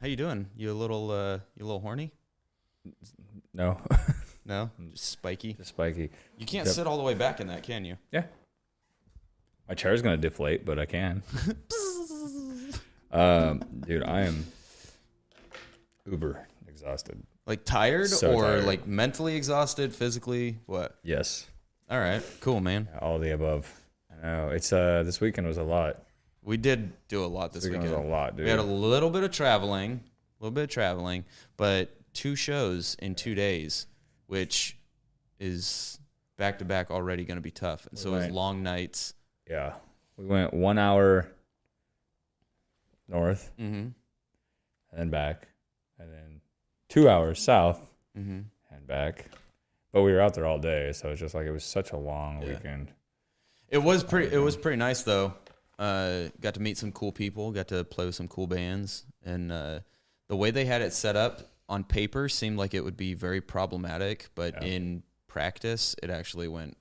How you doing? You a little horny? No, No, just spiky. just spiky. You can't Yep. sit all the way back in that, can you? Yeah. My chair's gonna deflate, but I can. Dude, I am uber exhausted. Like tired So or tired. like mentally exhausted, physically? What? Yes, All right, cool, man. all of the above. I know it's this weekend was a lot. We did do a lot this Weekend weekend. was a lot, dude. We had a little bit of traveling, but 2 shows in 2 days, which is back to back already going to be tough. And so it was Right. long nights. Yeah, we went 1 hour north Mm-hmm. and then back, and then 2 hours south Mm-hmm. and back. But we were out there all day, so it's just like it was such a long Yeah. weekend. It was pretty nice though. Got to meet some cool people. Got to play with some cool bands, and the way they had it set up on paper seemed like it would be very problematic, but Yeah. in practice, it actually went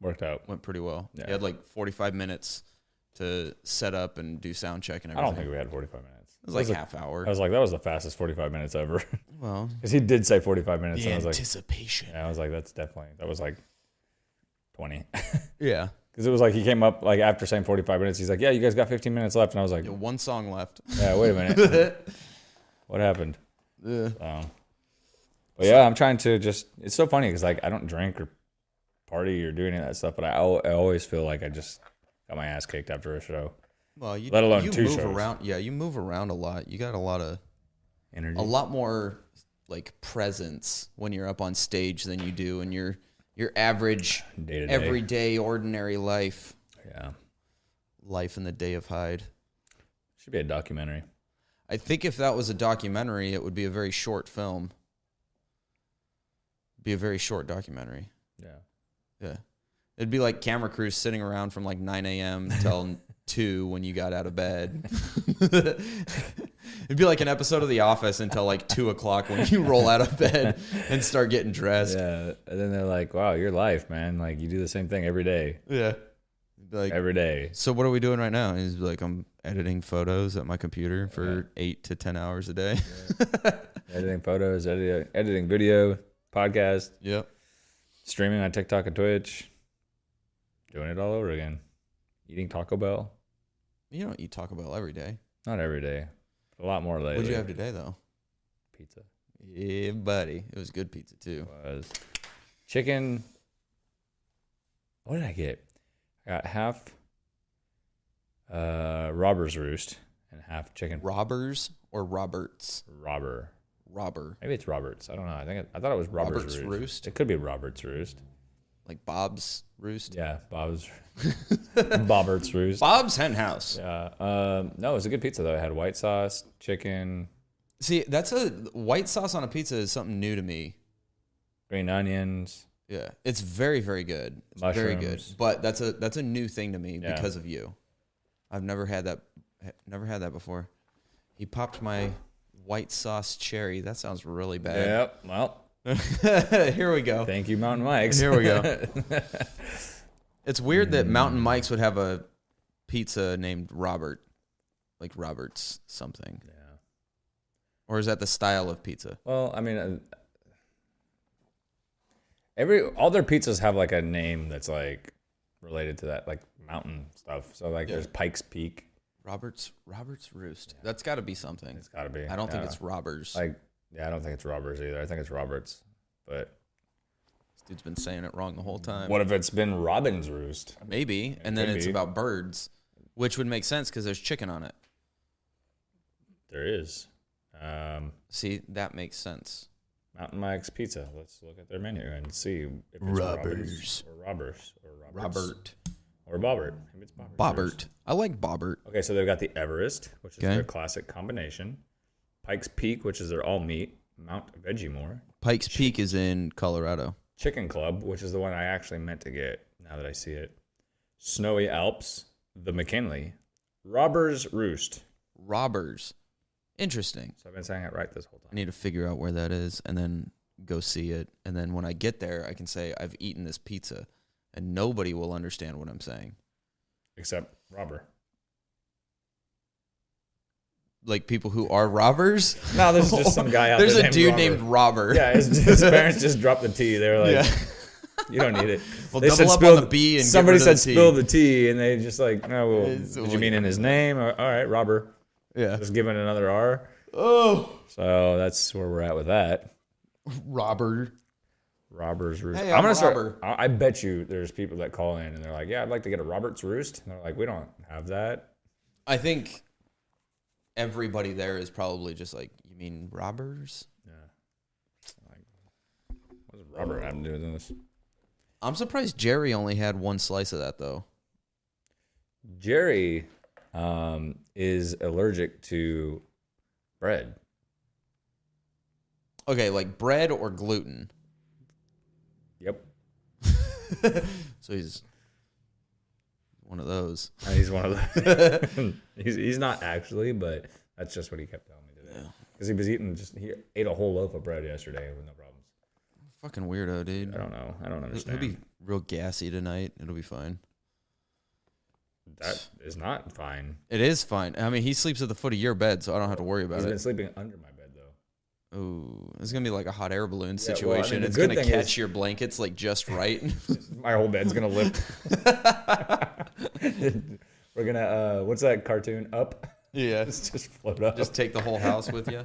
Worked out. pretty well. Yeah. You had like 45 minutes to set up and do sound check and I everything. don't think we had 45 minutes. It was like half hour. I was like, that was the fastest 45 minutes ever. Well, Because he did say 45 minutes. the And I was like, anticipation. yeah, I was like, that was like 20. Yeah. Because it was like he came up like after saying 45 minutes. He's like, yeah, you guys got 15 minutes left. And I was like, Yeah, one song left. yeah, wait a minute. What happened? Yeah. But yeah, I'm trying to just, it's so funny because like I don't drink or party or do any of that stuff. But I always feel like I just got my ass kicked after a show. Well, you Let alone you 2 move shows. around. Yeah, you move around a lot. You got a Energy. lot more like presence when you're up on stage than you do in your average Day to day. everyday ordinary life Yeah. in the day of Hyde. Should be a documentary. I think if that was a documentary, it would be a very short film. Be a very short documentary. Yeah. Yeah. It'd be like camera crews sitting around from like 9 a.m. till 2 when you got out of bed. It'd be like an episode of The Office until like 2 o'clock when you roll out of bed and start getting dressed. Yeah. And then they're like, wow, your life, man. Like you do the same thing every day. Yeah. Like, Every day. so what are we doing right now? And he's like, I'm editing photos at my computer for 8 to 10 hours a day. Editing photos, editing video, podcast, Yep. streaming on TikTok and Twitch. Doing it all over again. Eating Taco Bell. You don't eat Taco Bell every day. Not every day. A lot more lately. What'd you have today, though? Pizza. Yeah, buddy. It was good pizza, too. Was chicken. What did I get? I got half Robber's Roost and half chicken. Robbers or Roberts? Robber. Robber. Maybe it's Roberts. I don't know. I thought it was Robert's Robert's Roost? It could be Robert's Roost. Like Bob's Roost? Yeah, Bobbert's Roost. Bob's Hen House. Yeah. No, it was a good pizza though. It had white sauce, chicken, See, that's a white sauce on a pizza is something new to me. green onions. Yeah, it's very, very good. It's very good. Mushrooms. But that's a new thing to me Yeah. because of you. I've never had that before. He popped my white sauce cherry. That sounds really bad. Yep. Well, Here we go. thank you, Mountain Mike's. Here we go. It's weird that Mountain Mike's would have a pizza named Robert, like Robert's something. Yeah. Or is that the style of pizza? Well, I mean, all their pizzas have like a name that's like related to that, like mountain stuff. So like, there's Pikes Peak. Robert's Roost. That's got to be something. It's got to be. I don't think Yeah. it's Robbers. Like, yeah, I don't think it's Roberts either. I think it's Roberts. But This dude's been saying it wrong the whole time. what if it's been Robin's Roost? Maybe, and then could it's be. about birds, which would make sense because there's chicken on it. There is. See, that makes sense. Mountain Mike's Pizza. Let's look at their menu and see if it's Robbers. Robin's or Roberts Robert. or Bobbert. Maybe it's Bobbert's Bobbert. Roost. I like Bobbert. Okay, so they've got the Everest, which is Okay. their classic combination. Pikes Peak, which is their all meat. Mount Vegemore. Pikes Peak is in Colorado. Chicken Club, which is the one I actually meant to get now that I see it. Snowy Alps, the McKinley. Robber's Roost. Robbers. Interesting. So I've been saying it right this whole I time. need to figure out where that is and then go see it. And then when I get there, I can say I've eaten this pizza, and nobody will understand what I'm saying. Except Robber. like people who are robbers. No, there's just some guy out there. there. There's a dude named Robber. Yeah, his parents just dropped the T. They were like, you don't need it. Well, they double said up spill on the B and somebody get rid said of the T. spill the T, and they just like, no, well, did you like, mean in his name? All right, Robber. Yeah. Just giving another R. Oh. So that's where we're at with that. Robber. Robert's Roost. Hey, I'm gonna Robber. start. I bet you there's people that call in and they're like, "Yeah, I'd like to get a Robert's Roost." And they're like, "We don't have that." I think everybody there is probably just like, you mean robbers? Yeah. Like, what does Robert have to do with this? I'm surprised Jerry only had one slice of that though. Jerry is allergic to bread. Okay, like bread or gluten. Yep. So he's one of those. He's one of those. he's not actually, but that's just what he kept telling me today. Because he was he ate a whole loaf of bread yesterday with no problems. Fucking weirdo, dude. I don't know. I don't understand. He'll be real gassy tonight. It'll be fine. That is not fine. It is fine. I mean, he sleeps at the foot of your bed, so I don't have to worry about He's it. been sleeping under my bed, though. Oh, it's going to be like a hot air balloon Yeah, well, situation. I mean, it's going to good thing catch is- your blankets like just right. My whole bed's going to lift. We're going to, what's that cartoon? Up? Yeah. Just float up. Just take the whole house with you.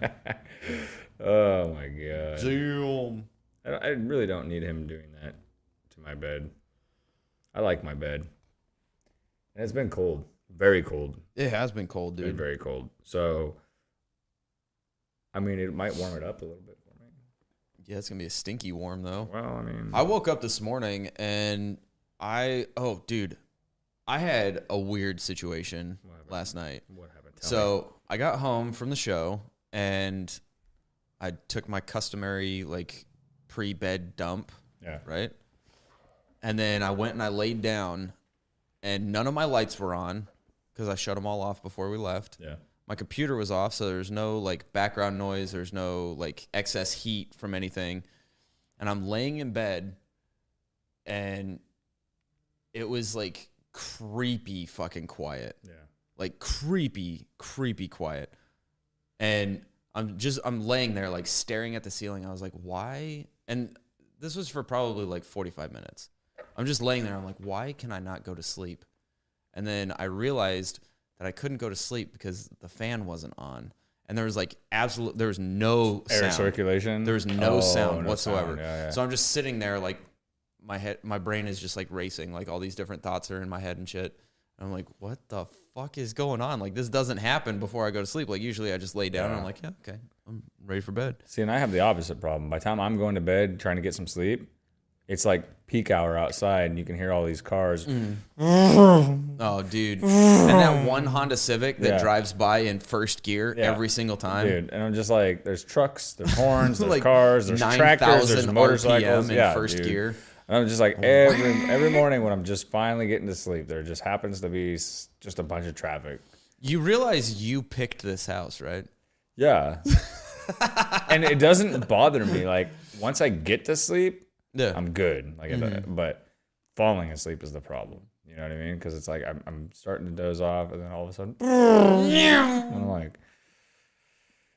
Oh, my God. Damn. I really don't need him doing that to my bed. I like my bed. And it's been cold. Very cold. It has been cold, Been dude. very cold. So, I mean, it might warm it up a little bit for me. Yeah, it's going to be a stinky warm, though. Well, I mean. I woke up this morning and dude, I had a weird situation last night. What happened? So I got home from the show and I took my customary like pre-bed dump. Yeah. Right. And then I went and I laid down and none of my lights were on because I shut them all off before we left. Yeah. My computer was off, so there's no like background noise. There's no like excess heat from anything. And I'm laying in bed and it was like creepy fucking quiet. Yeah. Like creepy quiet. And I'm laying there like staring at the ceiling. I was like, why? And this was for probably like 45 minutes. I'm just laying there. I'm like, why can I not go to sleep? And then I realized that I couldn't go to sleep because the fan wasn't on. And there was like there was no Air sound. circulation. There was no sound no whatsoever. sound. Yeah. So I'm just sitting there like my brain is just like racing. Like all these different thoughts are in my head and shit. And I'm like, what the fuck is going on? Like this doesn't happen before I go to sleep. Like usually I just lay down and I'm like, yeah, okay, I'm ready for bed. See, and I have the opposite problem. By the time I'm going to bed trying to get some sleep, it's like peak hour outside and you can hear all these cars. Oh, dude. And that one Honda Civic that Yeah. drives by in first gear Yeah. every single time. Dude, and I'm just like, there's trucks, there's horns, there's Like cars, there's tractors, there's 9,000 motorcycles. RPM in Yeah, first dude. gear. And I'm just like, every morning when I'm just finally getting to sleep, there just happens to be just a bunch of traffic. You realize you picked this house, right? Yeah. And it doesn't bother me. Like, once I get to sleep, Yeah. I'm good. Like, but falling asleep is the problem. You know what I mean? Because it's like I'm starting to doze off, and then all of a sudden, and I'm like,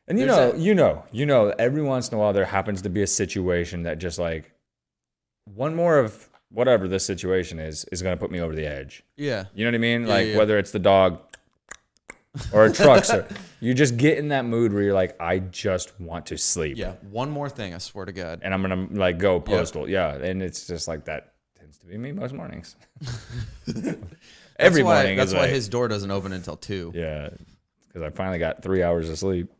and you know, every once in a while there happens to be a situation that just like one more of whatever this situation is going to put me over the edge. Yeah. You know what I mean? Yeah, Like yeah. whether it's the dog or a truck, so you just get in that mood where you're like, I just want to sleep. Yeah. One more thing, I swear to God. And I'm gonna like go postal. Yeah. And it's just like that tends to be me most mornings. Every morning. That's is why like, his door doesn't open until 2. yeah. Because I finally got 3 hours of sleep.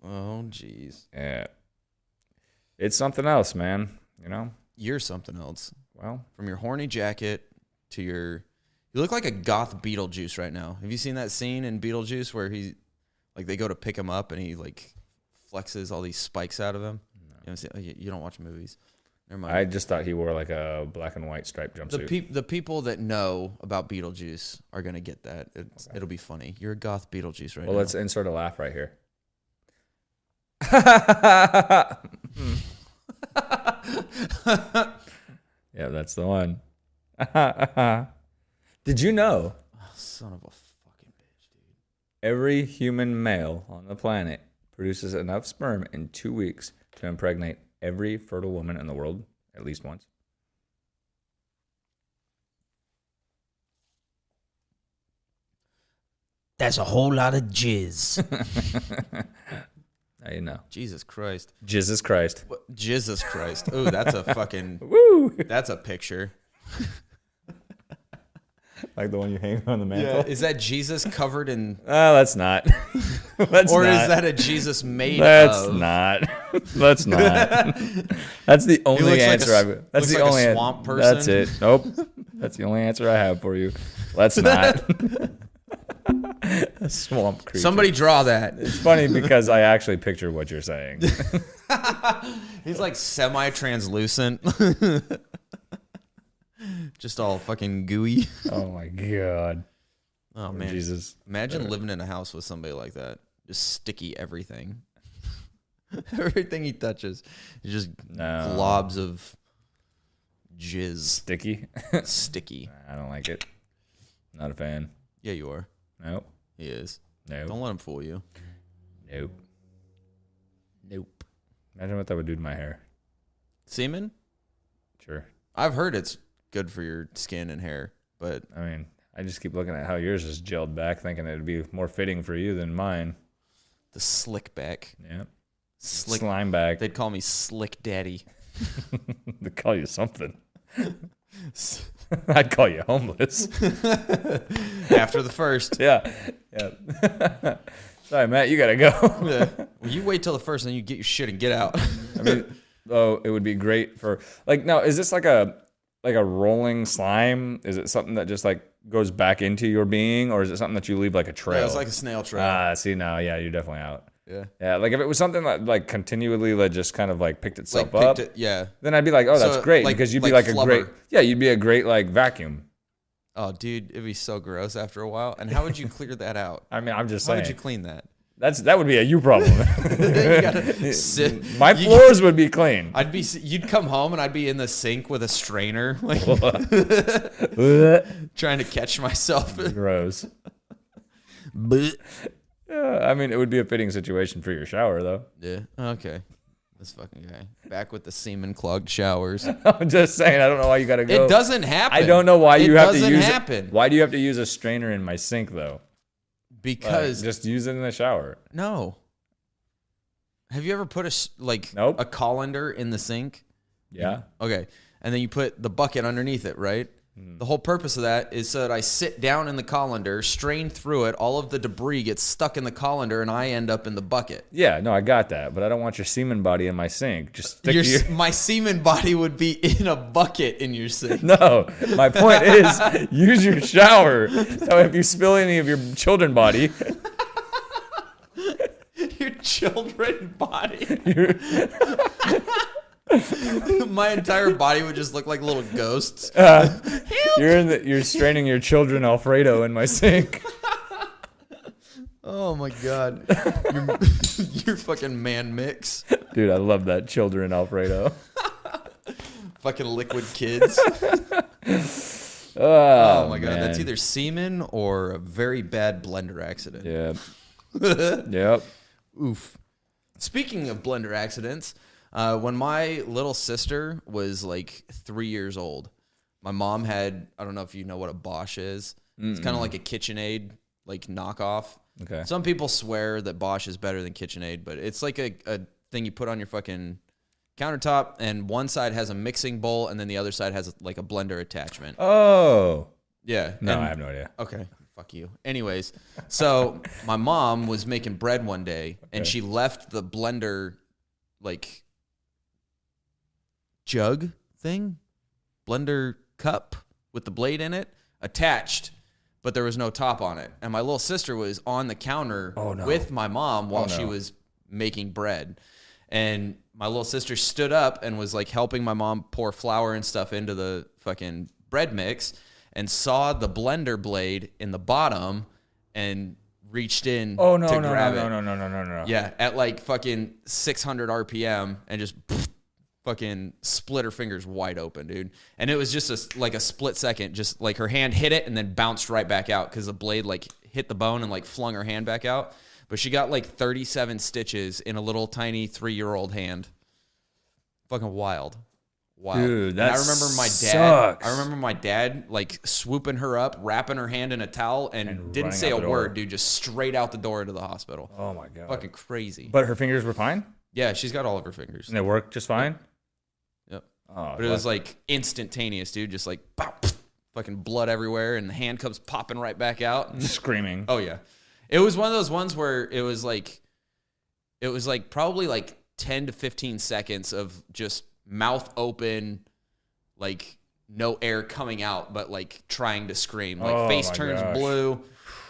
Oh, jeez. Yeah. It's something else, man. You know? You're something else. Well, From your horny jacket to your... You look like a goth Beetlejuice right now. Have you seen that scene in Beetlejuice where they go to pick him up and he like flexes all these spikes out of him? No. You don't watch movies. Never mind. I just thought he wore like a black and white striped jumpsuit. The people that know about Beetlejuice are going to get that. It'll be funny. You're a goth Beetlejuice right now. Well, let's insert a laugh right here. Yeah, that's the one. Did you know? Oh, son of a fucking bitch, dude. every human male on the planet produces enough sperm in 2 weeks to impregnate every fertile woman in the world at least once. That's a whole lot of jizz. Now you know. Jesus Christ. Jesus Christ. What? Jesus Christ. Oh, that's a fucking... Woo! That's a picture. Like the one you hang on the mantle? Is that Jesus covered in... Oh, let's not. Let's or not. is that a Jesus made Let's of... not. Let's not. That's the only answer That's the only swamp person. That's it. Nope. That's the only answer I have for you. Let's not. A swamp creature. Somebody draw that. It's funny because I actually picture what you're saying. He's like semi-translucent. Just all fucking gooey. Oh my god. Oh man. Jesus. Imagine living in a house with somebody like that. Just sticky everything. Everything he touches is just globs of jizz. Sticky? Sticky. I don't like it. Not a fan. Yeah, you are. Nope. He is. Nope. Don't let him fool you. Nope. Nope. Imagine what that would do to my hair. Semen? Sure. I've heard it's good for your skin and hair, but I mean, I just keep looking at how yours is gelled back, thinking it'd be more fitting for you than mine. the slick back. Yeah. Slick Slime back. They'd call me Slick Daddy. They call you something. I'd call you homeless. After the first. Yeah. Yeah. Sorry, Matt, you gotta go. Yeah. Well, you wait till the first, and then you get your shit and get out. I mean, though, it would be great for like. Now, is this like a rolling slime? Is it something that just like goes back into your being, or is it something that you leave like a trail? Yeah, it's like a snail trail. See now, yeah, you're definitely out. Yeah. Yeah, like if it was something that like continually like just kind of like picked itself Like up, picked it, yeah. then I'd be like, oh, that's So, great, like- because you'd be like like a flubber. great, you'd be a great like vacuum. Oh, dude, it'd be so gross after a while. And how would you clear that out? I mean, I'm just How saying. would you clean that? That would be a you problem. You gotta sit. My floors would be clean. You'd come home and I'd be in the sink with a strainer, like trying to catch myself. Gross. Blech. Yeah, I mean, it would be a fitting situation for your shower, though. Yeah. Okay. This fucking guy back with the semen clogged showers. I'm just saying. I don't know why you got to go. It doesn't happen. I don't know why you have to use it. Doesn't happen. Why do you have to use a strainer in my sink, though? Because just use it in the shower. no. Have you ever put Nope. a colander in the sink? Yeah. Okay. And then you put the bucket underneath it, right? The whole purpose of that is so that I sit down in the colander, strain through it, all of the debris gets stuck in the colander, and I end up in the bucket. Yeah, no, I got that, but I don't want your semen body in my sink. Just stick My semen body would be in a bucket in your sink. No, my point is use your shower. So if you spill any of your children body, Your children body. My entire body would just look like little ghosts. you're straining your children Alfredo in my sink. Oh my god. Your fucking man mix. Dude, I love that children Alfredo. Fucking liquid kids. Oh, Oh my god, man. that's either semen or a very bad blender accident. Yeah. Yep. Oof. Speaking of blender accidents, when my little sister was like 3 years old, my mom had, I don't know if you know what a Bosch is. It's kind of like a KitchenAid, like knockoff. Okay. Some people swear that Bosch is better than KitchenAid, but it's like a thing you put on your fucking countertop, and one side has a mixing bowl, and then the other side has like a blender attachment. Oh. Yeah. No, and- I have no idea. Okay. Fuck you. Anyways, so my mom was making bread one day, and she left the blender, like, jug thing, blender cup with the blade in it, attached, but there was no top on it. And my little sister was on the counter with my mom while she was making bread. And my little sister stood up and was, like, helping my mom pour flour and stuff into the fucking bread mix, and saw the blender blade in the bottom and reached in to grab it. No. Yeah, at like fucking 600 RPM, and just fucking split her fingers wide open, dude. And it was just like a split second, just like her hand hit it and then bounced right back out because the blade like hit the bone and like flung her hand back out. But she got like 37 stitches in a little tiny 3-year-old hand. Fucking wild. Dude, that I remember my dad like swooping her up, wrapping her hand in a towel, and didn't say a word, dude. Just straight out the door into the hospital. Oh my God. Fucking crazy. But her fingers were fine? Yeah, she's got all of her fingers. And they worked just fine? Yep. Oh, but it was like instantaneous, dude. Just like pop, fucking blood everywhere, and the hand comes popping right back out. Just screaming. Oh yeah. It was one of those ones where it was like probably like 10 to 15 seconds of just mouth open, like no air coming out, but like trying to scream. Like face turns blue,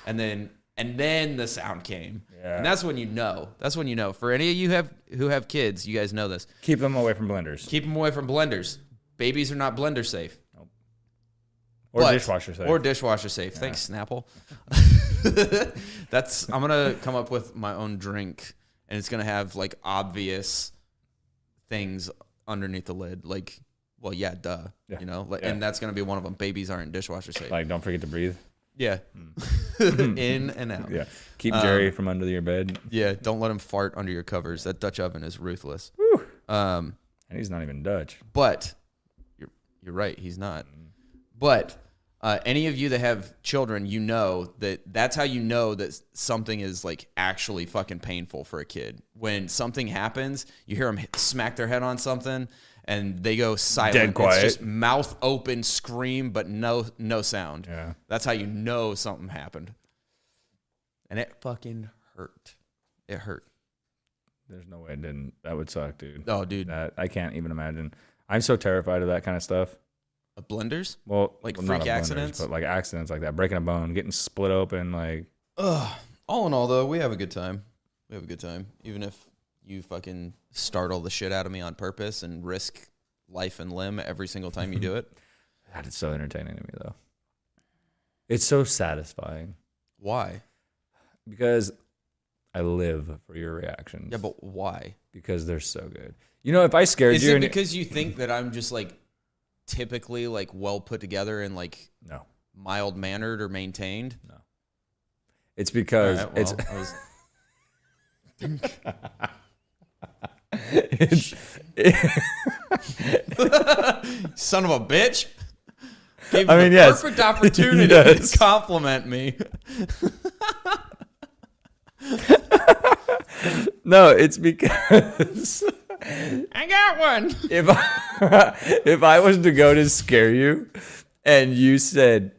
and then the sound came. Yeah. And that's when you know. That's when you know. For any of you who have kids, you guys know this. Keep them away from blenders. Keep them away from blenders. Babies are not blender safe. Nope. Or dishwasher safe. Or dishwasher safe. Yeah. Thanks, Snapple. I'm gonna come up with my own drink, and it's gonna have like obvious things underneath the lid, like, well, yeah, duh, you know, and that's gonna be one of them. Babies aren't dishwasher safe. Like, don't forget to breathe. Yeah, in and out. Yeah, keep Jerry from under your bed. Yeah, don't let him fart under your covers. That Dutch oven is ruthless. Whew. And he's not even Dutch. But you're right, he's not. But any of you that have children, you know that's how you know that something is like actually fucking painful for a kid. When something happens, you hear them smack their head on something, and they go silent. Dead quiet. It's just mouth open, scream, but no sound. Yeah. That's how you know something happened. And it fucking hurt. It hurt. There's no way it didn't. That would suck, dude. Oh, dude. I can't even imagine. I'm so terrified of that kind of stuff. Blenders? Well, like not freak blenders, accidents? but like accidents like that. Breaking a bone, getting split open, like. All in all, though, we have a good time. Even if you fucking startle the shit out of me on purpose and risk life and limb every single time you do it. God, it's so entertaining to me, though. It's so satisfying. Why? Because I live for your reactions. Yeah, but why? Because they're so good. You know, if I scared Is you... it because you think that I'm just, like, typically, like, well put together and, like... No. Mild-mannered or maintained? No. It's because... Son of a bitch. Gave I mean, yes. Perfect opportunity to compliment me. No, it's because I got one. If I was to go to scare you and you said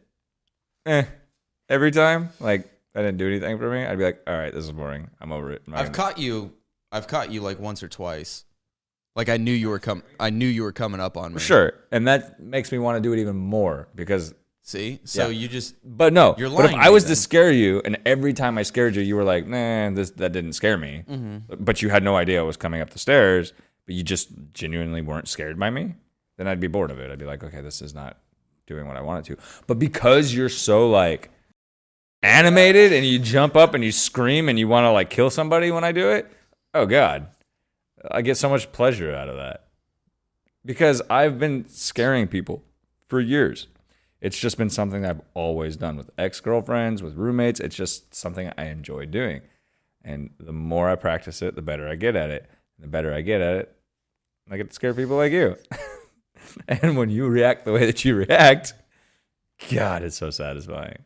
every time, like I didn't do anything for me, I'd be like, all right, this is boring. I'm over it. I've caught you like once or twice. Like I knew you were coming up on me. Sure. And that makes me want to do it even more because see? So you just But no. You're lying. But if I was to scare you and every time I scared you, you were like, nah, that didn't scare me. Mm-hmm. But you had no idea I was coming up the stairs, but you just genuinely weren't scared by me, then I'd be bored of it. I'd be like, okay, this is not doing what I want it to. But because you're so like animated and you jump up and you scream and you want to like kill somebody when I do it, oh God. I get so much pleasure out of that. Because I've been scaring people for years. It's just been something I've always done with ex-girlfriends, with roommates. It's just something I enjoy doing. And the more I practice it, the better I get at it. And the better I get at it, I get to scare people like you. And when you react the way that you react, God, it's so satisfying.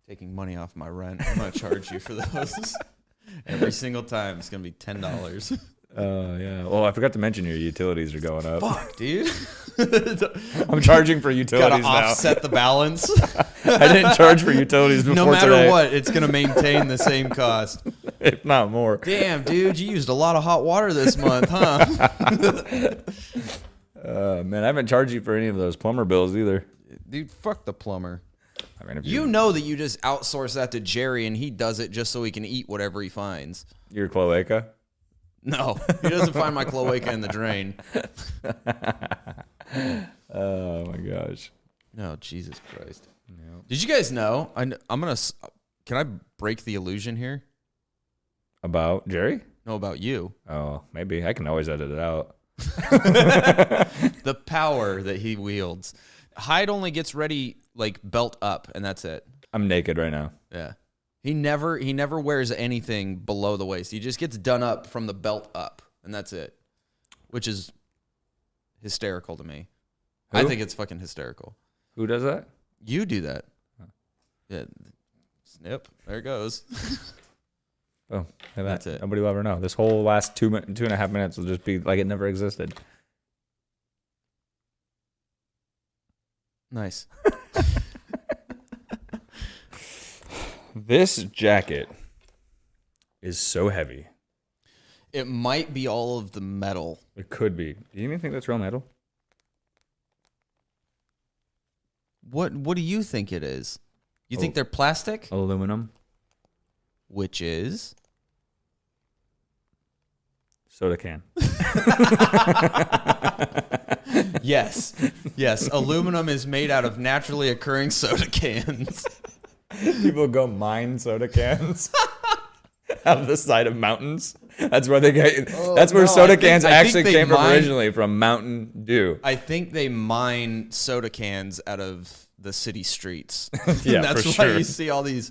Taking money off my rent. I'm going to charge you for those. Every single time. It's going to be $10. Oh, yeah. Well, I forgot to mention your utilities are going up. Fuck, dude. I'm charging for utilities now. Gotta offset the balance. I didn't charge for utilities before no matter today. what, it's going to maintain the same cost. If not more. Damn, dude, you used a lot of hot water this month, huh? Man, I haven't charged you for any of those plumber bills either. Dude, fuck the plumber. I mean, if you know that you just outsource that to Jerry and he does it just so he can eat whatever he finds. Your cloaca? No, he doesn't find my cloaca in the drain. Oh my gosh. No, Jesus Christ. Yeah. Did you guys know? Can I break the illusion here? About Jerry? No, about you. Oh, maybe. I can always edit it out. The power that he wields. Hyde only gets ready like belt up, and that's it. I'm naked right now. Yeah. He never wears anything below the waist. He just gets done up from the belt up, and that's it. Which is hysterical to me. Who? I think it's fucking hysterical. Who does that? You do that. Yeah. Snip. There it goes. Oh, look at that. That's it. Nobody will ever know. This whole last 2.5 minutes will just be like it never existed. Nice. This jacket is so heavy. It might be all of the metal. It could be. Do you even think that's real metal? What do you think it is? You think they're plastic? Aluminum. Which is? Soda can. Yes. Yes. Aluminum is made out of naturally occurring soda cans. People go mine soda cans out of the side of mountains. That's where they get. That's where soda cans actually came from originally, from Mountain Dew. I think they mine soda cans out of the city streets. Yeah, that's for why sure. you see all these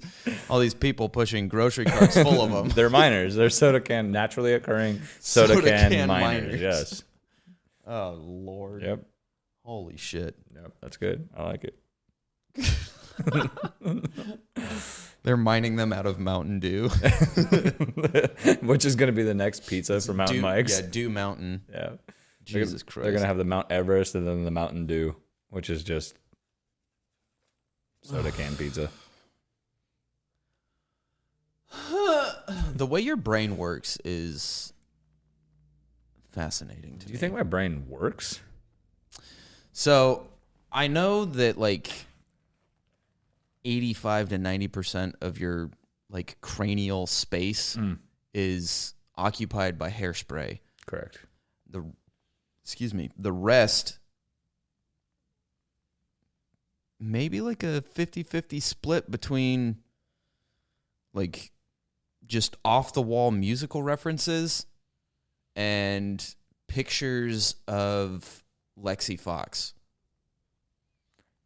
people pushing grocery carts full of them. They're miners. They're soda can, naturally occurring soda can miners. Yes. Oh Lord. Yep. Holy shit. Yep. That's good. I like it. They're mining them out of Mountain Dew. Which is going to be the next pizza for Mountain Mike's. Yeah, Dew Mountain. Yeah. Jesus Christ. They're going to have the Mount Everest and then the Mountain Dew, which is just soda can pizza. The way your brain works is fascinating to me. Do you think my brain works? So I know that like 85 to 90% of your like cranial space is occupied by hairspray. Correct. The rest, maybe like a 50-50 split between like just off the wall musical references and pictures of Lexi Fox.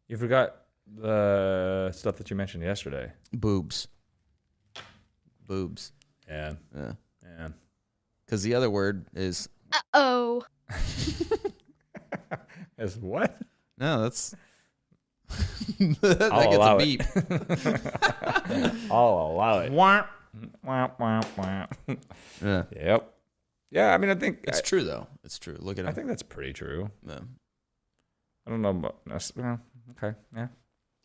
You forgot the stuff that you mentioned yesterday. Boobs. Yeah. Yeah. Yeah. Because the other word is... Uh-oh. Is what? No, that's... I'll that gets allow a it. beep. I'll allow it. Wah. Wah, wah, wah. Yeah. Yep. Yeah, I mean, I think... It's true, though. It's true. Look at it. I think that's pretty true. Yeah. I don't know about... Well, okay, yeah.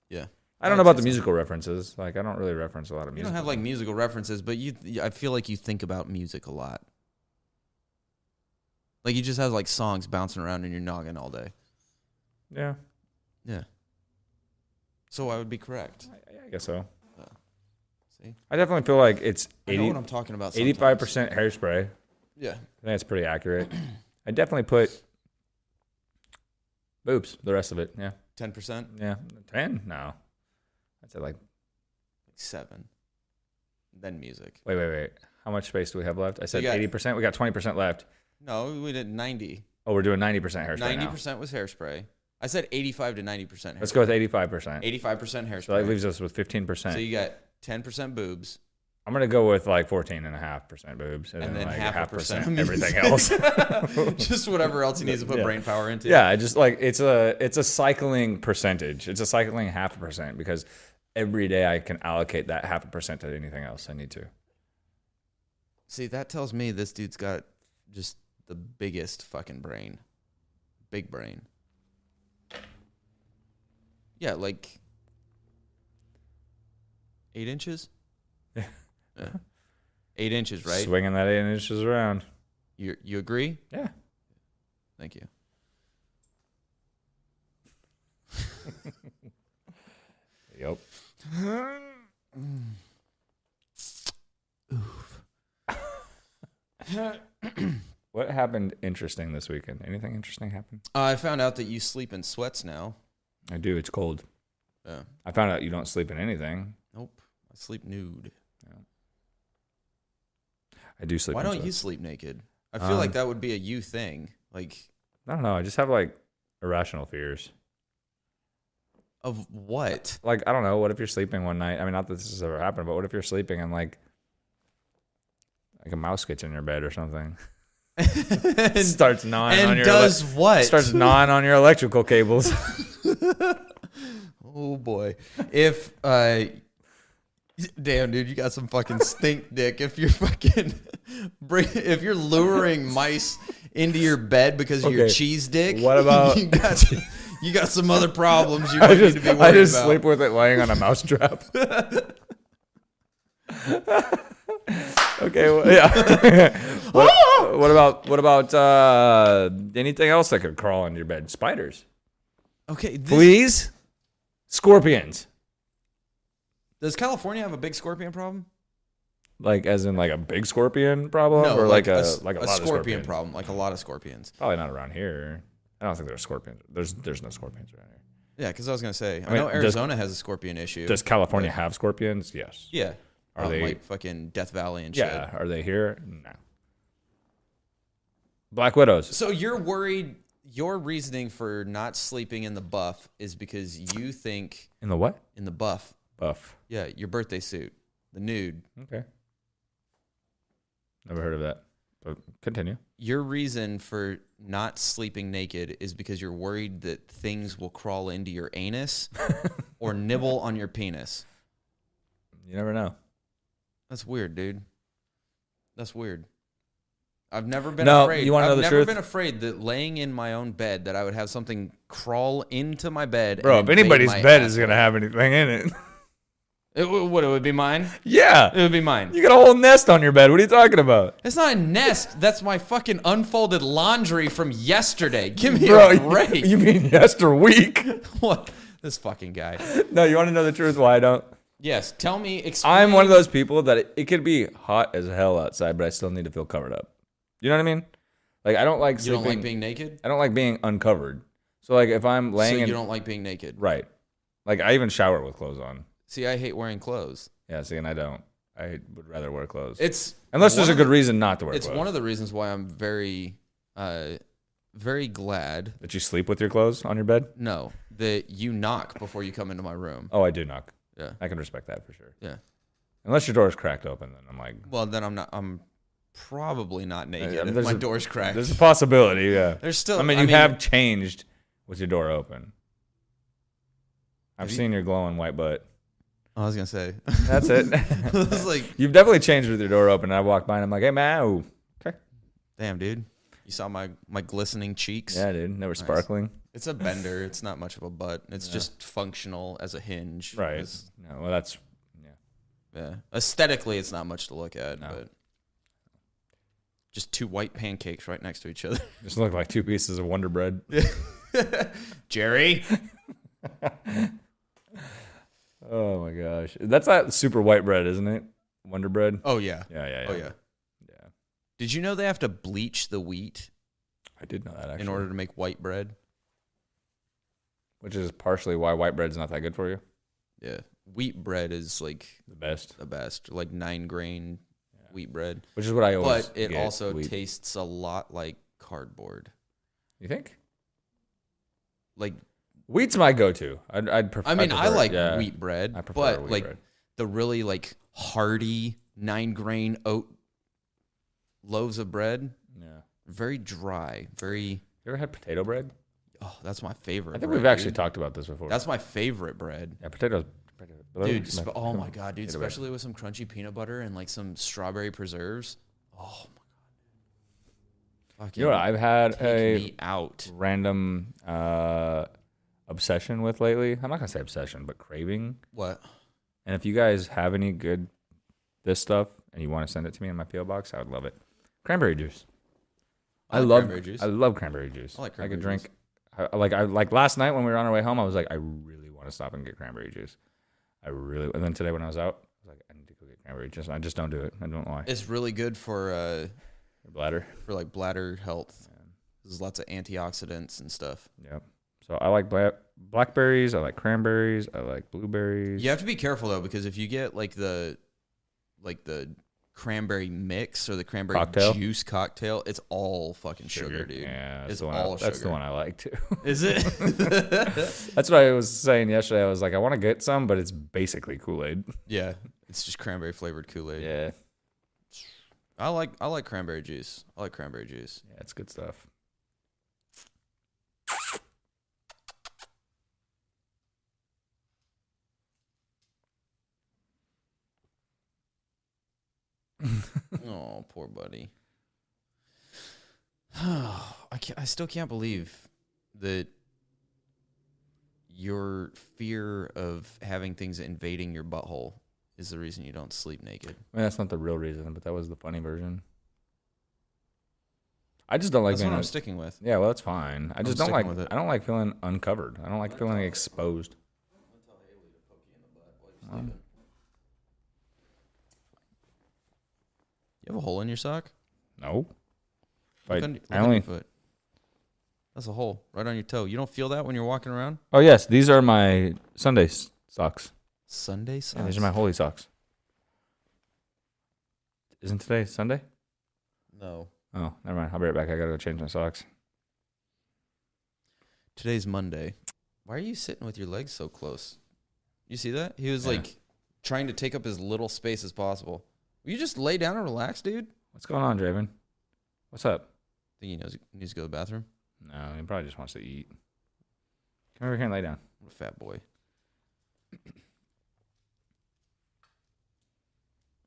Yeah. I don't know about the musical references. Like, I don't really reference a lot of You music. don't have like musical references, but I feel like you think about music a lot. Like you just have like songs bouncing around in your noggin all day. Yeah. Yeah. So I would be correct. I guess so. See? I definitely feel like it's I know what I'm talking about. Sometimes. 85% hairspray. Yeah. I think that's pretty accurate. I definitely put boobs, the rest of it. Yeah. 10%? Yeah. 10? No. I'd say like 7. Then music. Wait. How much space do we have left? I said We got- 80%. We got 20% left. No, we did 90. Oh, we're doing 90% hairspray 90% now. was hairspray. I said 85 to 90% hairspray. Let's go with 85%. 85% hairspray. So that leaves us with 15%. So you got 10% boobs. I'm going to go with like 14.5% boobs. And then like half a percent of everything else. Just whatever else he needs to put brain power into. Yeah, I just like it's a cycling percentage. It's a cycling 0.5% because every day I can allocate that 0.5% to anything else I need to. See, that tells me this dude's got just the biggest fucking brain. Big brain. Yeah, like 8 inches? Yeah. 8 inches, right? Swinging that 8 inches around. You agree? Yeah. Thank you. Yep. What happened interesting this weekend? Anything interesting happen? I found out that you sleep in sweats now. I do. It's cold. Yeah. I found out you don't sleep in anything. Nope. I sleep nude. I do sleep Why in don't sweats. you sleep naked? I feel like that would be a you thing. Like, I don't know. I just have like irrational fears. Of what? Like, I don't know. What if you're sleeping one night? I mean, not that this has ever happened, but what if you're sleeping and like a mouse gets in your bed or something? Starts gnawing on your what? Starts gnawing on your electrical cables. Oh boy. If damn dude, you got some fucking stink dick if you're fucking if you're luring mice into your bed because of your cheese dick. What about you got some other problems you might need to be worried about. I just sleep with it laying on a mouse trap. Okay, well, yeah. what about anything else that could crawl into your bed? Spiders. Okay. Fleas. Scorpions. Does California have a big scorpion problem? Like, as in like a big scorpion problem, No, or like a lot of scorpion problem, like a lot of scorpions. Probably not around here. I don't think there's scorpions. There's no scorpions around here. Yeah, because I was gonna say, I know Arizona has a scorpion issue. Does California have scorpions? Yes. Yeah. Are they like fucking Death Valley and shit? Yeah. Are they here? No. Black widows. So you're worried? Your reasoning for not sleeping in the buff is because you think In the what? in the buff. Buff. Yeah, your birthday suit, the nude. Okay. Never heard of that. But continue. Your reason for not sleeping naked is because you're worried that things will crawl into your anus or nibble on your penis. You never know. That's weird, dude. That's weird. I've never been No, afraid. you wanna know the I've never truth? been afraid that laying in my own bed that I would have something crawl into my bed. Bro, and if anybody's invade my bed asshole. is going to have anything in it. It would be mine? Yeah. It would be mine. You got a whole nest on your bed. What are you talking about? It's not a nest. That's my fucking unfolded laundry from yesterday. Give me Bro, a break. you mean yesterweek? What? This fucking guy. No, you want to know the truth why I don't? Yes, tell me. Explain. I'm one of those people that it could be hot as hell outside, but I still need to feel covered up. You know what I mean? Like, I don't like You sleeping. don't like being naked? I don't like being uncovered. So, like, if I'm laying So in... you don't like being naked? Right. Like, I even shower with clothes on. See, I hate wearing clothes. Yeah, see, and I don't. I would rather wear clothes. It's Unless there's one a of good the- reason not to wear It's clothes. one of the reasons why I'm very, very glad. That you sleep with your clothes on your bed? No, that you knock before you come into my room. Oh, I do knock. Yeah, I can respect that for sure. yeah. Unless your door is cracked open, then I'm like... Well, then I'm not. I'm probably not naked I mean, if there's my a- door's cracked. There's a possibility, yeah. There's still. I mean, you have changed with your door open. I've Have you- seen your glowing white butt. I was gonna say. That's it. I was like, You've definitely changed with your door open. And I walk by and I'm like, hey, man. Ooh. Okay. damn, dude. You saw my glistening cheeks. Yeah, dude. They were sparkling. It's a bender. It's not much of a butt. It's just functional as a hinge. Right. It's- No, well, that's... Yeah. yeah. Aesthetically, it's not much to look at, No. but just two white pancakes right next to each other. Just look like two pieces of Wonder Bread. Jerry. Oh, my gosh. That's that super white bread, isn't it? Wonder Bread? Oh yeah. Yeah. Oh yeah. Yeah. Did you know they have to bleach the wheat I did know that, actually. in order to make white bread? Which is partially why white bread's not that good for you. Yeah. Wheat bread is like The best. the best, like 9-grain wheat bread. Which is what I always But it get, also wheat. tastes a lot like cardboard. You think? Like, Wheat's my go-to. I'd prefer. I mean, I prefer it, like yeah. wheat bread, I prefer but wheat like bread. the really like hearty 9-grain oat loaves of bread, Yeah. very dry, very. You ever had potato bread? Oh, that's my favorite. I think bread, we've actually dude. talked about this before. That's my favorite bread. Yeah, potatoes. Dude, oh my god, dude, Potato bread. especially with some crunchy peanut butter and like some strawberry preserves. Oh my god. Fucking You know what I've had take a me out. random obsession with lately? I'm not going to say obsession, but craving. What? And if you guys have any good this stuff and you want to send it to me in my PO box, I would love it. Cranberry juice. I like love cranberry juice. I love cranberry juice. I like I cranberry could drink. I like last night when we were on our way home. I was like, I really want to stop and get cranberry juice. And then today when I was out, I was like, I need to go get cranberry juice. I just don't do it. I don't know why. It's really good for Your bladder. like bladder health. There's lots of antioxidants and stuff. Yep. So I like blackberries. I like cranberries. I like blueberries. You have to be careful though, because if you get like the cranberry mix or the cranberry Cocktail? juice cocktail, it's all fucking sugar, dude. Yeah, it's that's the one I like too. Is it? That's what I was saying yesterday. I was like, I want to get some, but it's basically Kool-Aid. Yeah, it's just cranberry flavored Kool-Aid. Yeah. I like cranberry juice. I like cranberry juice. Yeah, it's good stuff. Oh, poor buddy. I still can't believe that your fear of having things invading your butthole is the reason you don't sleep naked. I mean, that's not the real reason, but that was the funny version. I just don't like That's being what I'm sticking with. Yeah, well, that's fine. I just don't sticking like. with it. I don't like feeling uncovered. I don't like feeling exposed. You have a hole in your sock? No. Look I on only. your foot. That's a hole right on your toe. You don't feel that when you're walking around? Oh yes, these are my Sunday socks. Sunday socks? Yeah, these are my holy socks. Isn't today Sunday? No. Oh, never mind. I'll be right back. I gotta go change my socks. Today's Monday. Why are you sitting with your legs so close? You see that? He was like trying to take up as little space as possible. Will you just lay down and relax, dude? What's going on, Draven? What's up? Think he knows he needs to go to the bathroom? No, he probably just wants to eat. Come over here and lay down. What a fat boy.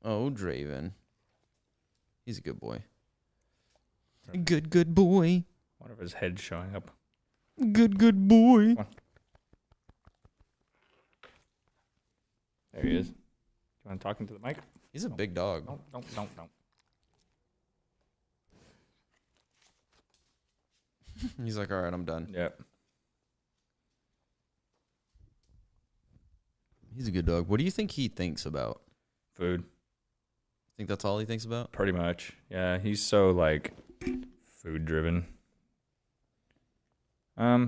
Oh, Draven. He's a good boy. Good boy. I wonder if his head's showing up. Good boy. There he is. You want to talk into the mic? He's a big dog. Don't. He's like, all right, I'm done. Yep. He's a good dog. What do you think he thinks about? Food. Think that's all he thinks about? Pretty much. Yeah, he's so like food driven. I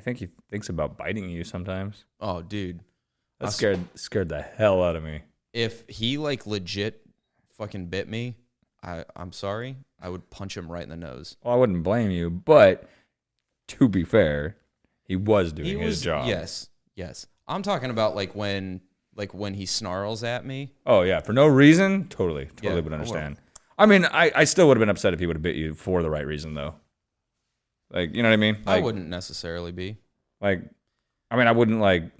think he thinks about biting you sometimes. Oh, dude. That scared the hell out of me. If he like legit fucking bit me, I'm sorry. I would punch him right in the nose. Well, I wouldn't blame you, but to be fair, he was doing his job. Yes. I'm talking about like when he snarls at me. Oh yeah, for no reason, totally Yeah, would understand. I mean, I still would have been upset if he would have bit you for the right reason, though. Like, you know what I mean? Like, I wouldn't necessarily be. Like, I mean, I wouldn't like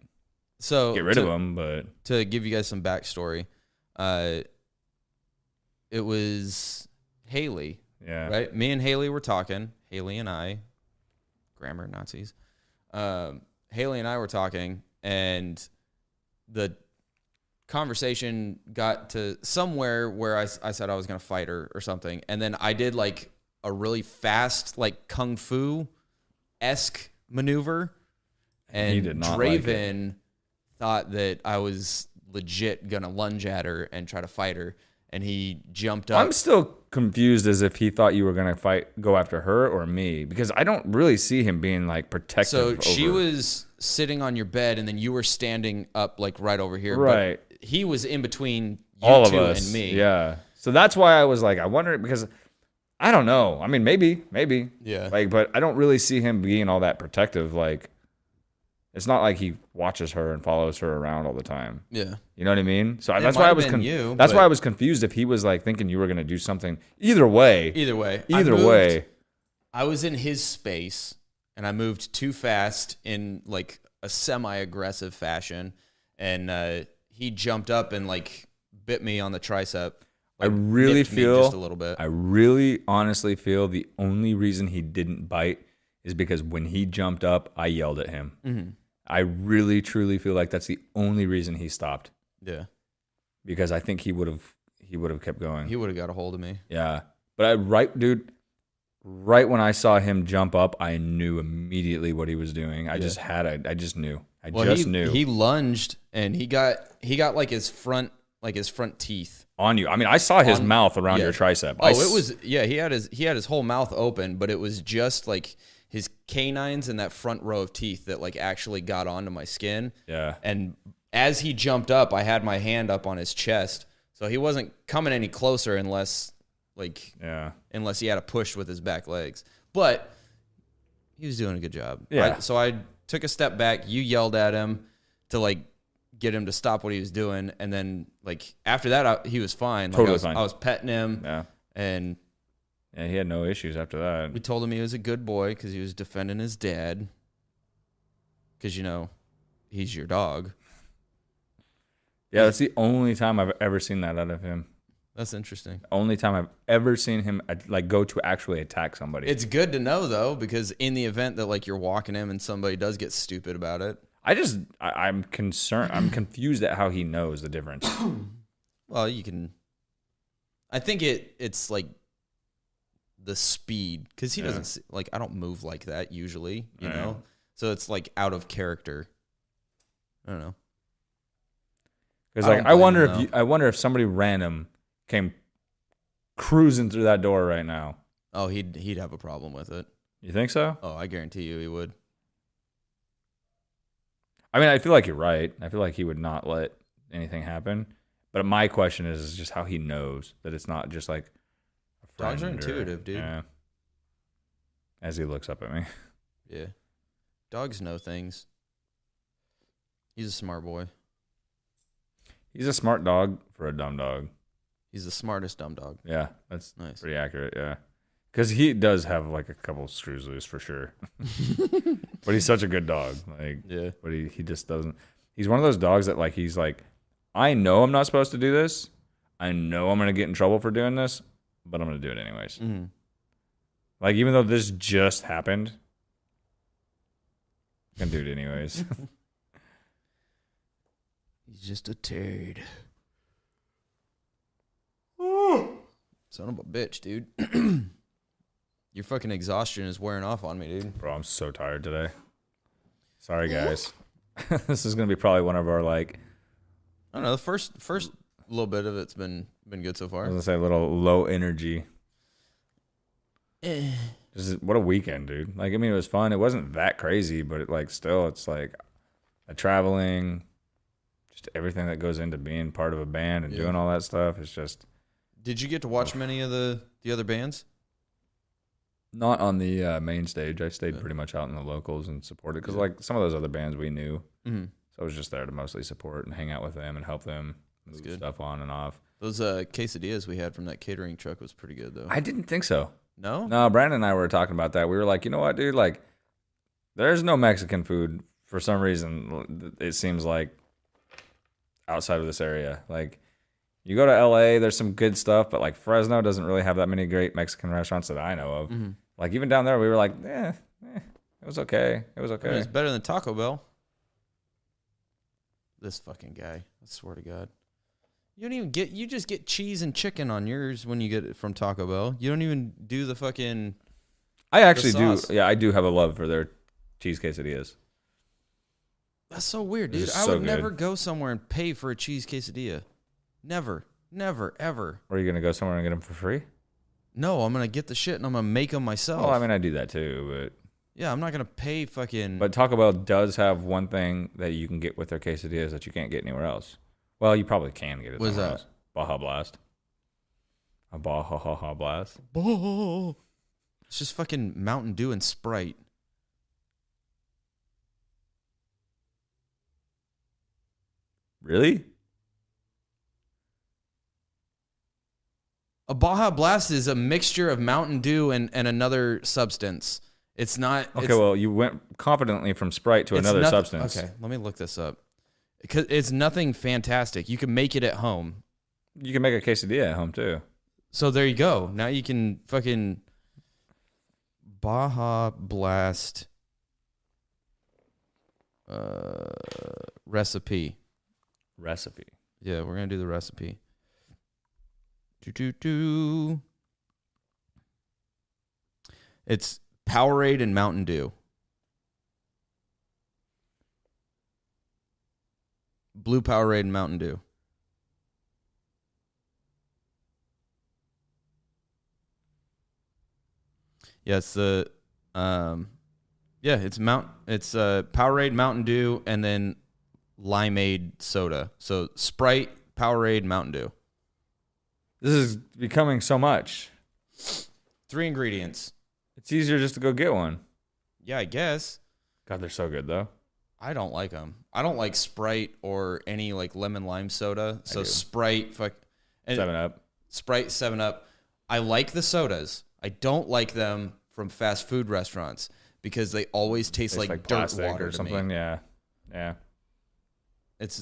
So get rid of him, but to give you guys some backstory, it was Haley, yeah, right? Me and Haley were talking. Haley and I, grammar Nazis. Haley and I were talking, and the conversation got to somewhere where I said I was going to fight her or something. And then I did like a really fast, like kung fu-esque maneuver. And He did not Draven thought that I was legit going to lunge at her and try to fight her. And he jumped up. I'm still confused as if he thought you were gonna go after her or me, because I don't really see him being like protective. So she was sitting on your bed, and then you were standing up like right over here. Right. But he was in between you all of two us and me. Yeah. So that's why I was like, I wonder, because I don't know. I mean, maybe. Yeah. Like, but I don't really see him being all that protective. Like, it's not like he watches her and follows her around all the time. Yeah. You know what I mean? So It that's might why I have was been you, that's but- why I was confused if he was like thinking you were gonna do something. Either way. I was in his space, and I moved too fast in like a semi-aggressive fashion, and he jumped up and like bit me on the tricep. I Like, really nipped me feel just a little bit. I really honestly feel the only reason he didn't bite is because when he jumped up, I yelled at him. Mm-hmm. I really truly feel like that's the only reason he stopped. Yeah. Because I think he would have kept going. He would have got a hold of me. Yeah. But right when I saw him jump up, I knew immediately what he was doing. I just knew. I knew. He lunged, and he got like his front teeth On you. I mean, I saw his mouth around your tricep. He had his whole mouth open, but it was just like his canines and that front row of teeth that like actually got onto my skin. Yeah. And as he jumped up, I had my hand up on his chest So he wasn't coming any closer unless he had a push with his back legs. But he was doing a good job. Yeah. So I took a step back. You yelled at him to get him to stop what he was doing, and then after that, he was fine. Totally fine. I was petting him. Yeah. And he had no issues after that. we told him he was a good boy because he was defending his dad. Because he's your dog. Yeah, that's the only time I've ever seen that out of him. That's interesting. Only time I've ever seen him go to actually attack somebody. It's good to know though, because in the event that you're walking him and somebody does get stupid about it. I'm concerned. I'm confused at how he knows the difference. Well, you can. I think it's the speed, because he doesn't I don't move like that usually, you know. So it's out of character. I don't know. Because I wonder if somebody random came cruising through that door right now. Oh, he'd have a problem with it. You think so? Oh, I guarantee you he would. I mean, I feel like you're right. I feel like he would not let anything happen. But my question is just how he knows that it's not just a friend. Dogs are intuitive, dude. Yeah. As he looks up at me. Yeah. Dogs know things. He's a smart boy. He's a smart dog for a dumb dog. He's the smartest dumb dog. Yeah, that's nice. Pretty accurate, yeah. Because he does have a couple screws loose for sure. But he's such a good dog. Yeah. But he just doesn't. He's one of those dogs that he's I know I'm not supposed to do this. I know I'm going to get in trouble for doing this, but I'm going to do it anyways. Mm-hmm. Even though this just happened, I'm going to do it anyways. He's just a turd. Son of a bitch, dude. Your fucking exhaustion is wearing off on me, dude. Bro, I'm so tired today. Sorry, guys. This is going to be probably one of our, I don't know, the first little bit of it's been good so far. I was going to say a little low energy. What a weekend, dude. It was fun. It wasn't that crazy, but still, it's a traveling, just everything that goes into being part of a band and doing all that stuff. It's just. Did you get to watch many of the other bands? Not on the main stage. I stayed pretty much out in the locals and supported because some of those other bands we knew. Mm-hmm. So I was just there to mostly support and hang out with them and help them move stuff on and off. Those quesadillas we had from that catering truck was pretty good, though. I didn't think so. No? No, Brandon and I were talking about that. We were like, you know what, dude? There's no Mexican food for some reason. It seems outside of this area. You go to LA, there's some good stuff, but Fresno doesn't really have that many great Mexican restaurants that I know of. Mm-hmm. Even down there, we were it was okay. It was okay. I mean, it's better than Taco Bell. This fucking guy. I swear to God. You just get cheese and chicken on yours when you get it from Taco Bell. You don't even do the fucking. I actually do. Yeah, I do have a love for their cheese quesadillas. That's so weird, dude. I would never go somewhere and pay for a cheese quesadilla. Never, ever. Or are you going to go somewhere and get them for free? No, I'm going to get the shit and I'm going to make them myself. Well, I mean, I do that too, but. Yeah, I'm not going to pay fucking. But Taco Bell does have one thing that you can get with their quesadillas that you can't get anywhere else. Well, you probably can get it somewhere else. Baja Blast. A Baja Blast. It's just fucking Mountain Dew and Sprite. Really? A Baja Blast is a mixture of Mountain Dew and another substance. It's not. Okay, well, you went confidently from Sprite to another substance. Okay, let me look this up. Because it's nothing fantastic. You can make it at home. You can make a quesadilla at home, too. So there you go. Now you can fucking Baja Blast recipe. Yeah, we're going to do the recipe. It's Powerade and Mountain Dew. Blue Powerade and Mountain Dew. Yeah, it's the it's Powerade, Mountain Dew, and then limeade soda. So Sprite, Powerade, Mountain Dew. This is becoming so much. 3 ingredients. It's easier just to go get one. Yeah, I guess. God, they're so good though. I don't like them. I don't like Sprite or any like lemon lime soda. So do. Sprite, 7-Up. Sprite, 7-Up. I like the sodas. I don't like them from fast food restaurants because they always taste like dirt plastic water or to something. me. Yeah.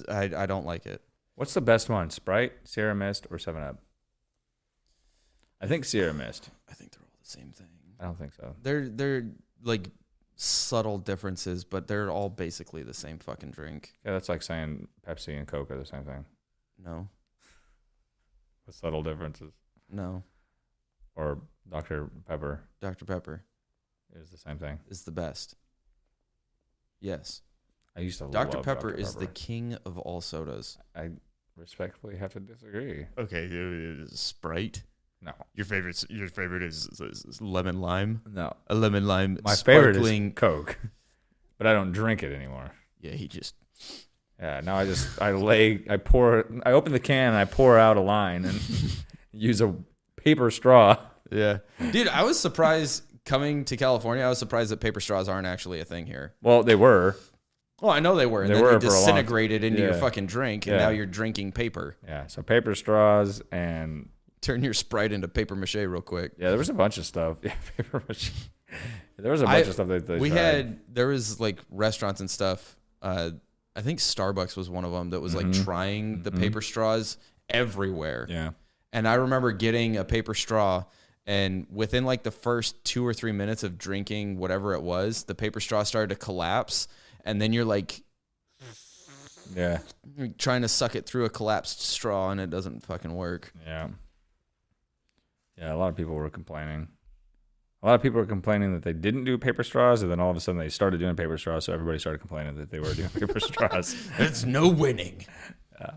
I don't like it. What's the best one? Sprite, Sierra Mist, or 7-Up? I think Sierra Mist. I think they're all the same thing. I don't think so. They're like subtle differences, but they're all basically the same fucking drink. Yeah, that's like saying Pepsi and Coke are the same thing. No. With subtle differences. No. Or Dr. Pepper Dr. Pepper is the same thing. is the best. Yes. I used to love Dr. Pepper is the king of all sodas. I respectfully have to disagree. Okay, Sprite. No. Your favorite is lemon lime. No. A lemon lime. My favorite sparkling is Coke. But I don't drink it anymore. Yeah, he just. Yeah, now I open the can and I pour out a line and use a paper straw. Yeah, dude, I was surprised coming to California. I was surprised that paper straws aren't actually a thing here. Well, they were. Well, I know they were. And They then were you for a long disintegrated into your Yeah. fucking drink, and Yeah. now you're drinking paper. Yeah, so paper straws and Turn your Sprite into paper mache real quick. yeah, there was a bunch of stuff. Yeah, paper mache. There was a bunch of stuff that they tried. There was like restaurants and stuff. I think Starbucks was one of them that was like trying the paper straws everywhere. Yeah. And I remember getting a paper straw, and within like the first 2 or 3 minutes of drinking whatever it was, the paper straw started to collapse, and then you're like Yeah. trying to suck it through a collapsed straw, and it doesn't fucking work. Yeah. Yeah, a lot of people were complaining. A lot of people were complaining that they didn't do paper straws, and then all of a sudden they started doing paper straws, so everybody started complaining that they were doing paper straws. It's no winning. Yeah.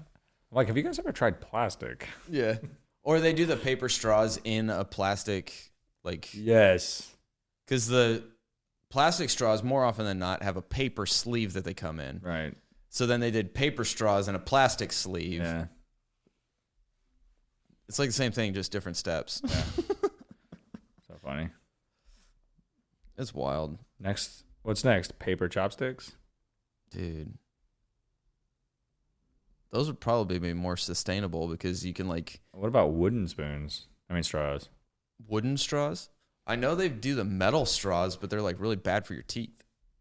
Like, have you guys ever tried plastic? Yeah. Or they do the paper straws in a plastic, like, Yes. because the plastic straws more often than not have a paper sleeve that they come in. Right. So then they did paper straws in a plastic sleeve. Yeah. It's like the same thing, just different steps. Yeah. So funny. It's wild. Next, what's next? Paper chopsticks? Dude. Those would probably be more sustainable because you can like What about wooden spoons? I mean straws. wooden straws. I know they do the metal straws, but they're like really bad for your teeth.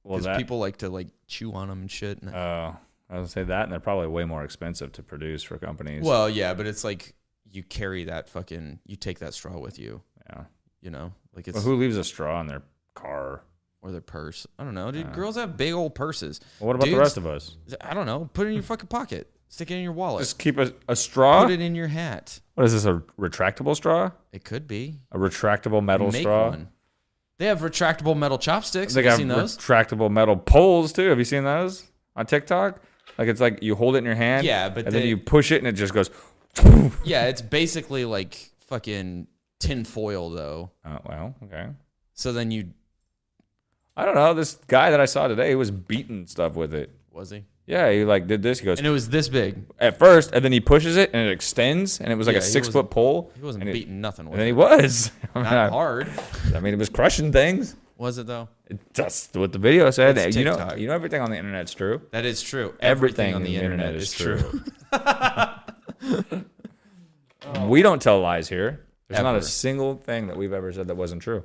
Well, Because people like to like chew on them and shit. Oh, I was gonna say that, and they're probably way more expensive to produce for companies. Well, yeah, but it's like you carry that fucking, you take that straw with you, yeah. you know, like it's Well, who leaves a straw in their car? or their purse. I don't know, dude. Yeah. Girls have big old purses. Well, what about the Dudes- rest of us? I don't know. Put it in your fucking pocket. Stick it in your wallet. Just keep a straw. Put it in your hat. What is this? A retractable straw? It could be. A retractable metal Make straw? one. They have retractable metal chopsticks. They Have you got seen those? retractable metal poles too. Have you seen those on TikTok? Like it's like you hold it in your hand. Yeah, but and then they- you push it and it just goes. Yeah, it's basically like fucking tin foil though. Oh well, okay. So then you I don't know. This guy that I saw today, he was beating stuff with it. was he? Yeah, he like did this. He goes And it was this big. at first, and then he pushes it and it extends, and it was like Yeah, a he 6-foot pole. He wasn't and beating nothing with And then he it. was. Not hard. I mean, it was crushing things. Was it though? That's what the video said. It's You know, TikTok. everything on the internet's true. That is true. Everything on the internet is true. We don't tell lies here. There's not a Ever. single thing that we've ever said that wasn't true.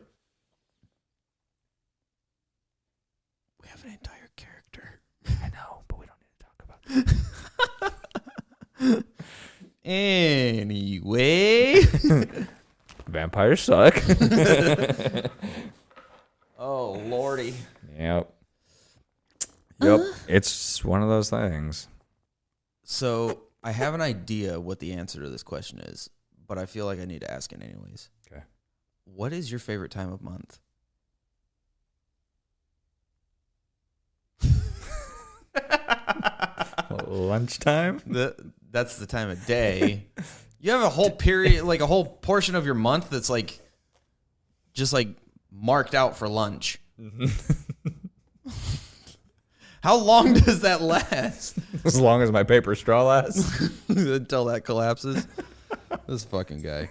We have an entire character. I know, but we don't need to talk about it. Anyway. Vampires suck. Oh, lordy. Yep. Yep. It's one of those things. So I have an idea what the answer to this question is, but I feel like I need to ask it anyways. Okay. What is your favorite time of month? Lunchtime? That's the time of day. You have a whole period, like a whole portion of your month that's like just like marked out for lunch. How long does that last? As long as my paper straw lasts. Until that collapses. This fucking guy.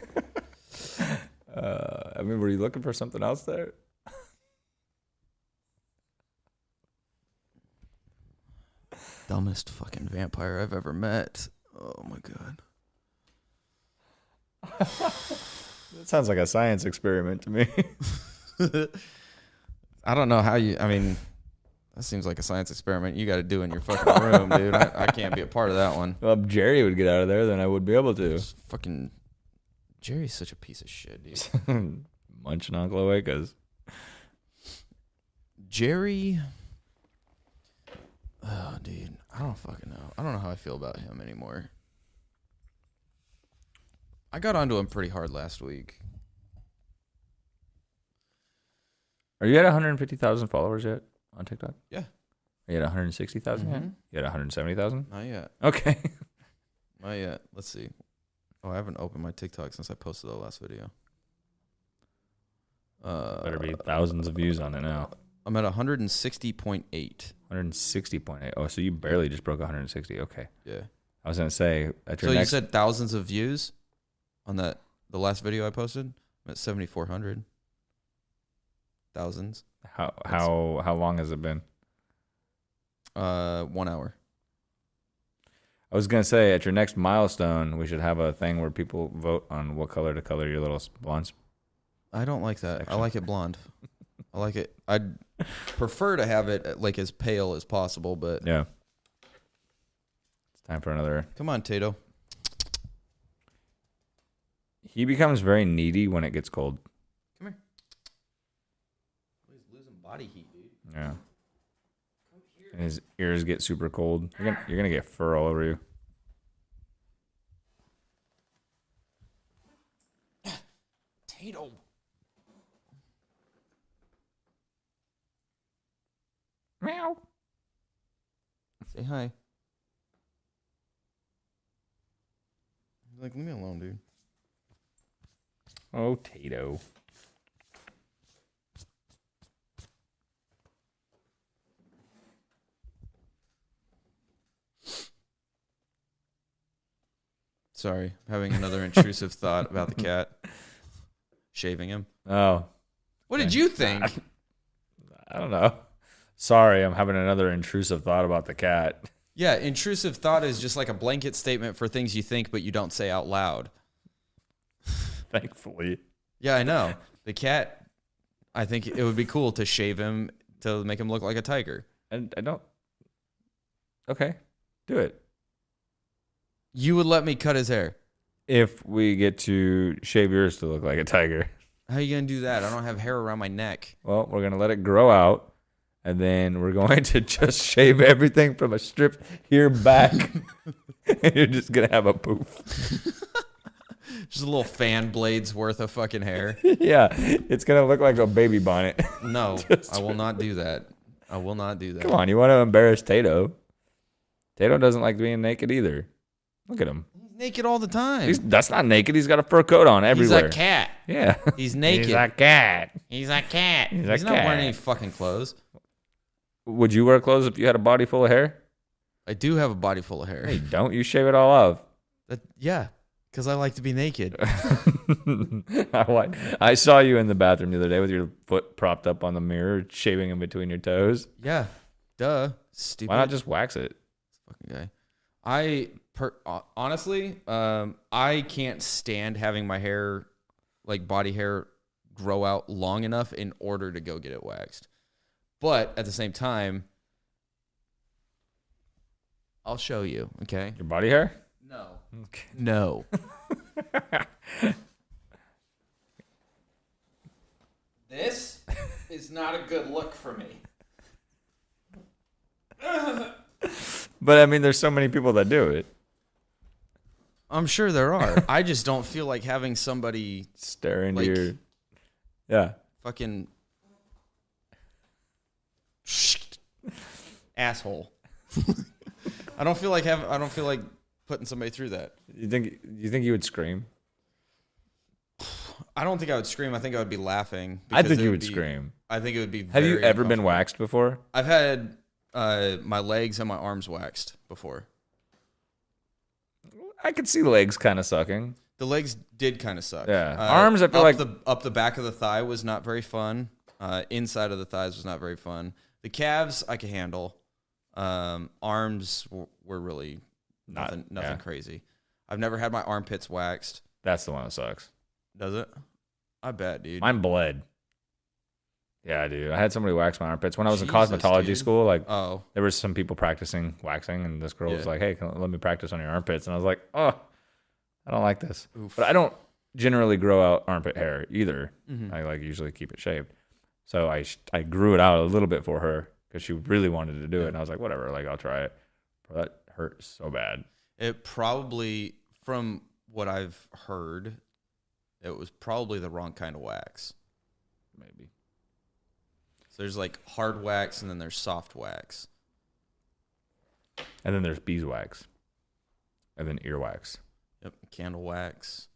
I mean, were you looking for something else there? Dumbest fucking vampire I've ever met. Oh my god. That sounds like a science experiment to me. I don't know how you. I mean, that seems like a science experiment you got to do in your fucking room, dude. I can't be a part of that one. Well, if Jerry would get out of there, then I would be able to. Fucking Jerry's such a piece of shit, dude. Munching on cloacas. Jerry. Oh, dude. I don't fucking know. I don't know how I feel about him anymore. I got onto him pretty hard last week. Are you at 150,000 followers yet on TikTok? Yeah. Are you at 160,000 yet? You at 170,000? Not yet. Okay. Not yet. Let's see. Oh, I haven't opened my TikTok since I posted the last video. Better be thousands of views on it now. I'm at 160.8. 160.8. Oh, so you barely just broke 160. Okay. Yeah. I was going to say, at your So next... you said thousands of views on the last video I posted? I'm at 7,400. Thousands. How long has it been? 1 hour. I was going to say, at your next milestone, we should have a thing where people vote on what color to color your little blonde. I don't like that. Section. I like it blonde. I like it. I'd prefer to have it like as pale as possible, but Yeah. It's time for another. come on, Tato. He becomes very needy when it gets cold. Come here. He's losing body heat, dude. Yeah. And his ears get super cold. You're gonna get fur all over you. Tato. Meow. Say hi. He's like, leave me alone, dude. Oh, Tato. Sorry, having another intrusive thought about the cat. Shaving him. Oh, What did you think? I don't know. Sorry, I'm having another intrusive thought about the cat. Yeah, intrusive thought is just like a blanket statement for things you think but you don't say out loud. Thankfully. Yeah, I know. The cat, I think it would be cool to shave him to make him look like a tiger. And I don't. Okay, do it. You would let me cut his hair. If we get to shave yours to look like a tiger. How are you going to do that? I don't have hair around my neck. Well, we're going to let it grow out, and then we're going to just shave everything from a strip here back. And you're just going to have a poof. Just a little fan blade's worth of fucking hair. Yeah, it's going to look like a baby bonnet. No, I will not do that. I will not do that. Come on, you want to embarrass Tato. Tato doesn't like being naked either. Look at him. He's naked all the time. That's not naked. He's got a fur coat on everywhere. He's a cat. Yeah. He's naked. He's a cat. He's a cat. He's a He's not cat. wearing any fucking clothes. Would you wear clothes if you had a body full of hair? I do have a body full of hair. Hey, don't you shave it all off? Yeah, because I like to be naked. I saw you in the bathroom the other day with your foot propped up on the mirror, shaving in between your toes. Yeah, duh. Stupid. Why not just wax it? Fucking guy. Honestly, I can't stand having my hair, like body hair, grow out long enough in order to go get it waxed. But at the same time, I'll show you. Okay. Your body hair? No. Okay. No. This is not a good look for me. But I mean, there's so many people that do it. I'm sure there are. I just don't feel like having somebody Stare into Like- your. Yeah. fucking asshole. I don't feel like putting somebody through that. You think you would scream? I don't think I would scream. I think I would be laughing. I because think it you would be- scream. I think it would be. Have you very ever been uncomfortable. waxed before? I've had my legs and my arms waxed before. I could see legs kind of sucking. The legs did kind of suck. Yeah. Arms, I feel like up the back of the thigh was not very fun. Inside of the thighs was not very fun. The calves I could handle. Arms were really nothing crazy. I've never had my armpits waxed. That's the one that sucks. Does it? I bet, dude. Mine bled. Yeah, dude. I had somebody wax my armpits when I was in Jesus, cosmetology dude. school. Like, Oh, there was some people practicing waxing, and this girl was like, "Hey, let me practice on your armpits." And I was like, "Oh, I don't like this." oof. But I don't generally grow out armpit hair either. Mhm. I like usually keep it shaved. So I grew it out a little bit for her because she really wanted to do it, and I was like, "Whatever, like I'll try it." But that hurt so bad. It probably, from what I've heard, it was probably the wrong kind of wax. Maybe. So there's like hard wax and then there's soft wax. And then there's beeswax. And then earwax. Yep, candle wax.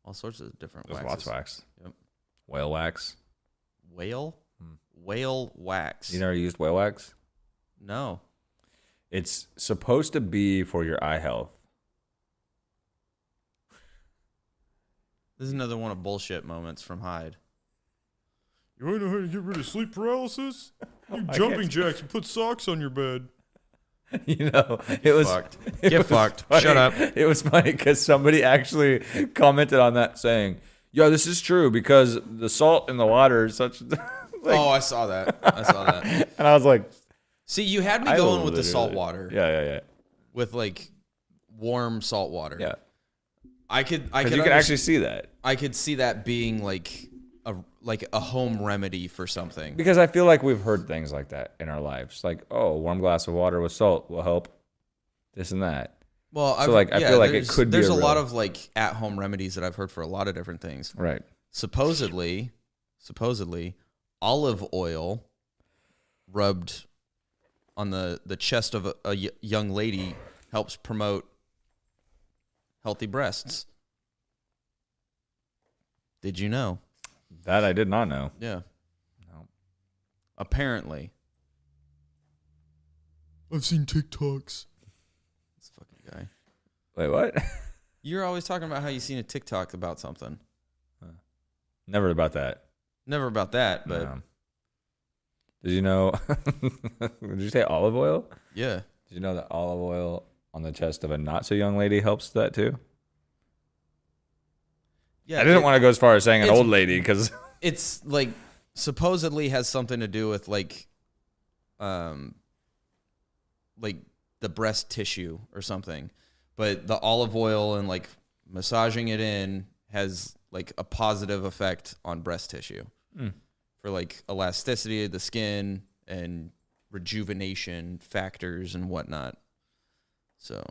All sorts of different There's waxes. lots of wax. Yep. Whale wax. Whale? Whale wax. You never used whale wax? No. It's supposed to be for your eye health. This is another one of bullshit moments from Hyde. You want to know how to get rid of sleep paralysis? You jumping jacks and put socks on your bed. You know, it was Fucked. it Get was fucked. funny. Shut up. It was funny because somebody actually commented on that saying, "Yo, this is true because the salt in the water is such." Oh, I saw that. And I was like, See, you had me I going with the literally- salt water. Yeah. With like warm salt water. Yeah. I could Because you can actually see that. I could see that being like a home remedy for something. Because I feel like we've heard things like that in our lives. Like, oh, a warm glass of water with salt will help this and that. Well, I feel like it could be there's a a real- lot of like at home remedies that I've heard for a lot of different things. Right. Supposedly, olive oil rubbed on the chest of a young lady helps promote healthy breasts. Did you know? That I did not know. Yeah. No. Apparently. I've seen TikToks. This fucking guy. Wait, what? You're always talking about how you seen a TikTok about something. Never about that. Never about that, but No. Did you know? Did you say olive oil? yeah. Did you know that olive oil on the chest of a not so young lady helps that too? Yeah. I didn't want to go as far as saying an it's- old lady because It's like supposedly has something to do with like the breast tissue or something. But the olive oil and like massaging it in has like a positive effect on breast tissue for like elasticity of the skin and rejuvenation factors and whatnot. So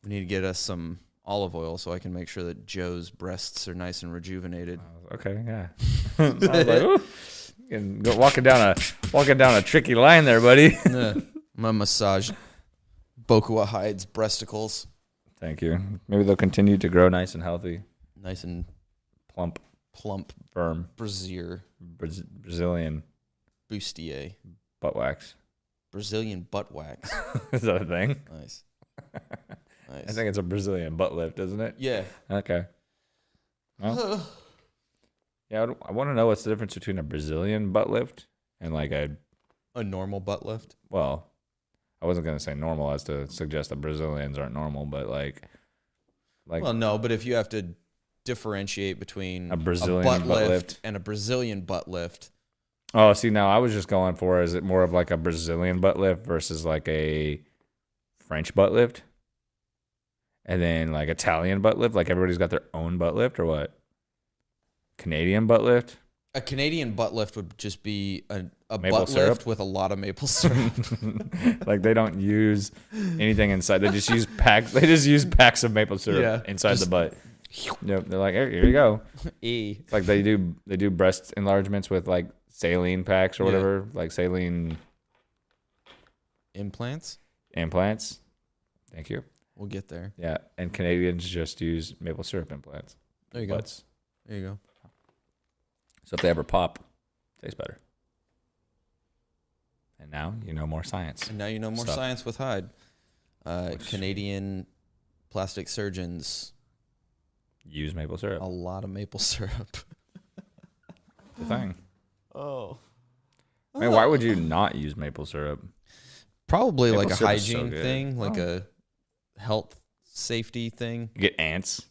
we need to get us some olive oil so I can make sure that Joe's breasts are nice and rejuvenated. okay, yeah. I was like, ooh, and go walking down a tricky line there, buddy. I'm gonna massage Bokuwahye's breasticles. Thank you. Maybe they'll continue to grow nice and healthy, Nice and plump, firm. firm, Brazier. Brazilian Bustier. butt wax. Brazilian butt wax. Is that a thing? Nice. I think it's a Brazilian butt lift, isn't it? Yeah. Okay. Well, yeah, I want to know what's the difference between a Brazilian butt lift and like A normal butt lift. well, I wasn't going to say normal as to suggest that Brazilians aren't normal, but like Well, no, but if you have to differentiate between A Brazilian butt butt lift lift. and a Brazilian butt lift, oh, see, now I was just going for is it more of like a Brazilian butt lift versus like a French butt lift? And then like Italian butt lift, like everybody's got their own butt lift or what? Canadian butt lift? a Canadian butt lift would just be a Maple butt syrup? lift with a lot of maple syrup. Like they don't use anything inside. They just use packs. They just use packs of maple syrup Yeah, inside the butt. Yep. They're like, here you go. It's like they do breast enlargements with like saline packs or Yeah. whatever, like saline Implants? implants. Thank you. We'll get there. Yeah, and Canadians just use maple syrup implants. There you go. Butts. There you go. So if they ever pop, it tastes better. And now you know more science. And now you know more Stuff. science with Hyde. Canadian plastic surgeons Use maple syrup. a lot of maple syrup. The thing. Oh. I mean, why would you not use maple syrup? Probably Maple like a syrup is so hygiene good. thing, like a health safety thing. You get ants.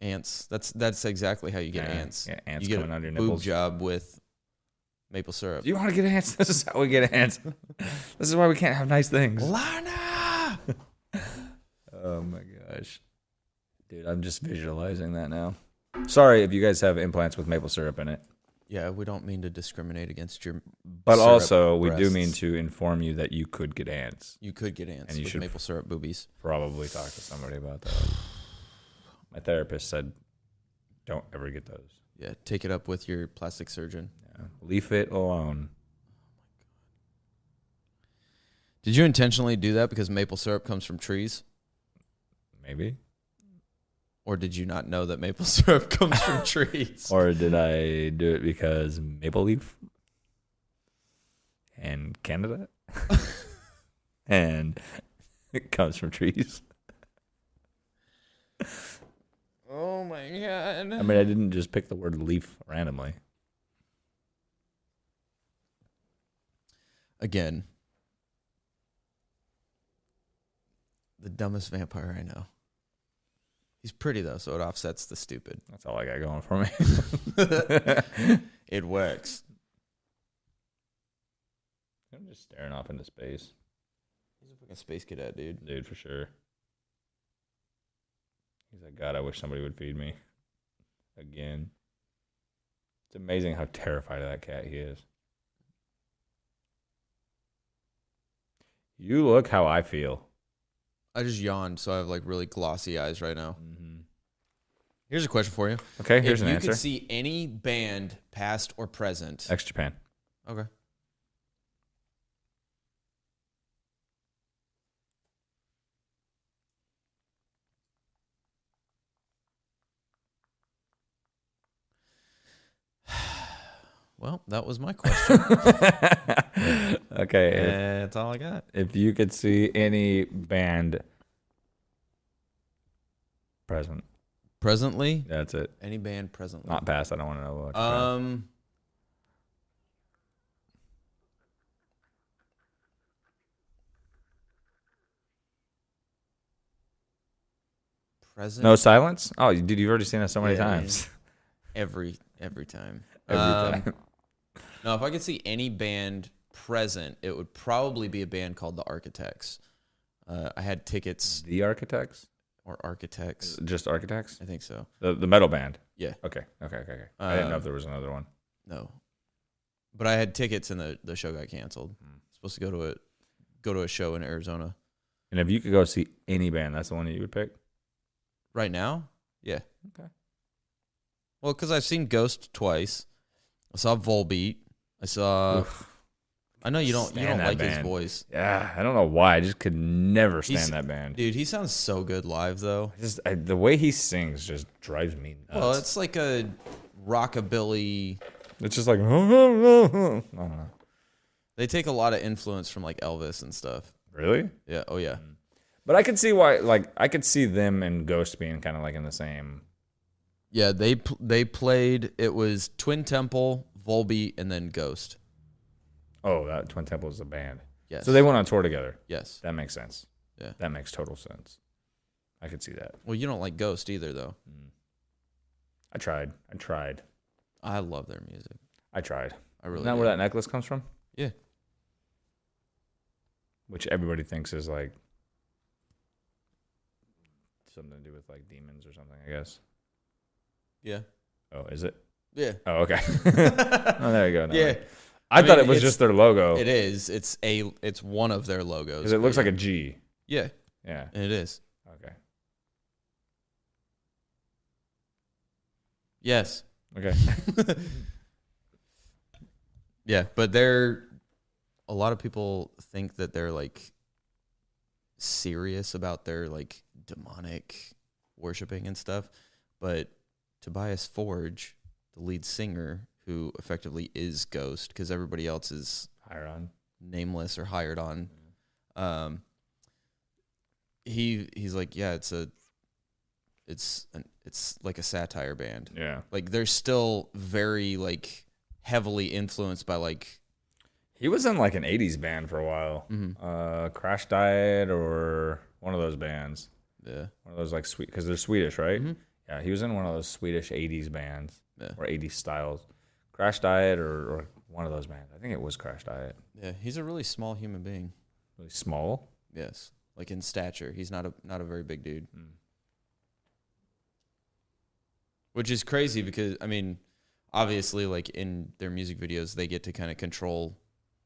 Ants. That's exactly how you get ants. Yeah, ants you get coming a under your boob nipples. job with maple syrup. Do you want to get ants? This is how we get ants. This is why we can't have nice things. Lana! Oh my gosh. Dude, I'm just visualizing that now. Sorry if you guys have implants with maple syrup in it. Yeah, we don't mean to discriminate against your But syrup also, we do breasts. mean to inform you that you could get ants. You could get ants And you with should maple syrup boobies. Probably talk to somebody about that. My therapist said, don't ever get those. Yeah, take it up with your plastic surgeon. Yeah. Leave it alone. Did you intentionally do that because maple syrup comes from trees? Maybe. Or did you not know that maple syrup comes from trees? Or did I do it because maple leaf and Canada and it comes from trees? Oh my god. I mean, I didn't just pick the word leaf randomly. Again, the dumbest vampire I know. He's pretty though, so it offsets the stupid. That's all I got going for me. It works. I'm just staring off into space. He's a fucking space cadet, dude. Dude, for sure. He's like, God, I wish somebody would feed me. Again. It's amazing how terrified of that cat he is. You look how I feel. I just yawned, so I have like really glossy eyes right now. Mm-hmm. Here's a question for you. Okay, here's if an you answer. could see any band, past or present. X Japan. Okay. Well, that was my question. Okay. That's all I got. If you could see any band present, Presently, that's it. any band presently. Not past. I don't want to know what. Present. Present. No silence. Oh, dude, you've already seen it so many Yeah, times. Every time. Every time. No, if I could see any band present, it would probably be a band called The Architects. I had tickets The Architects. or Architects. Just Architects. I think so. The metal band. Yeah. Okay. I didn't know if there was another one. No, but I had tickets and the show got canceled. Supposed to go to a show in Arizona. And if you could go see any band, that's the one that you would pick. Right now, yeah. Okay. Well, because I've seen Ghost twice. I saw Volbeat. I saw. Oof. I know you don't Stand that like his band. voice. Yeah, I don't know why. I just could never stand He's- that band. Dude, he sounds so good live though. The way he sings just drives me nuts. Well, it's like a rockabilly. It's just like I don't know. They take a lot of influence from like Elvis and stuff. Really? Yeah. Oh yeah. But I could see why. Like I could see them and Ghost being kind of like in the same. Yeah. They played. It was Twin Temple, Volbeat, and then Ghost. Oh, that Twin Temple is a band. Yes. So they went on tour together. Yes. That makes sense. Yeah. That makes total sense. I could see that. Well, you don't like Ghost either, though. I tried. I love their music. I tried. I really. Isn't that do. where that necklace comes from? Yeah. Which everybody thinks is like something to do with like demons or something, I guess. Yeah. Oh, is it? Yeah. Oh, okay. Oh, there you go. Never Yeah. mind. I thought mean, it was it's- just their logo. It is. It's one of their logos. Because it looks like a G. Yeah. Yeah. It is. Okay. Yes. Okay. Yeah, but a lot of people think that they're like serious about their like demonic worshiping and stuff. But Tobias Forge, the lead singer, who effectively is Ghost, because everybody else is Higher on. nameless or hired on. He's like, yeah, it's a it's like a satire band. Yeah. Like they're still very like heavily influenced by like. He was in like an 80s band for a while. Crash Diet or one of those bands. Yeah. One of those like sweet, because they're Swedish, right? Yeah, he was in one of those Swedish 80s bands or 80s styles. Crash Diet or one of those bands. I think it was Crash Diet. Yeah, he's a really small human being. Really small? Yes. Like in stature. He's not a very big dude. Which is crazy because, I mean, obviously, like in their music videos, they get to kind of control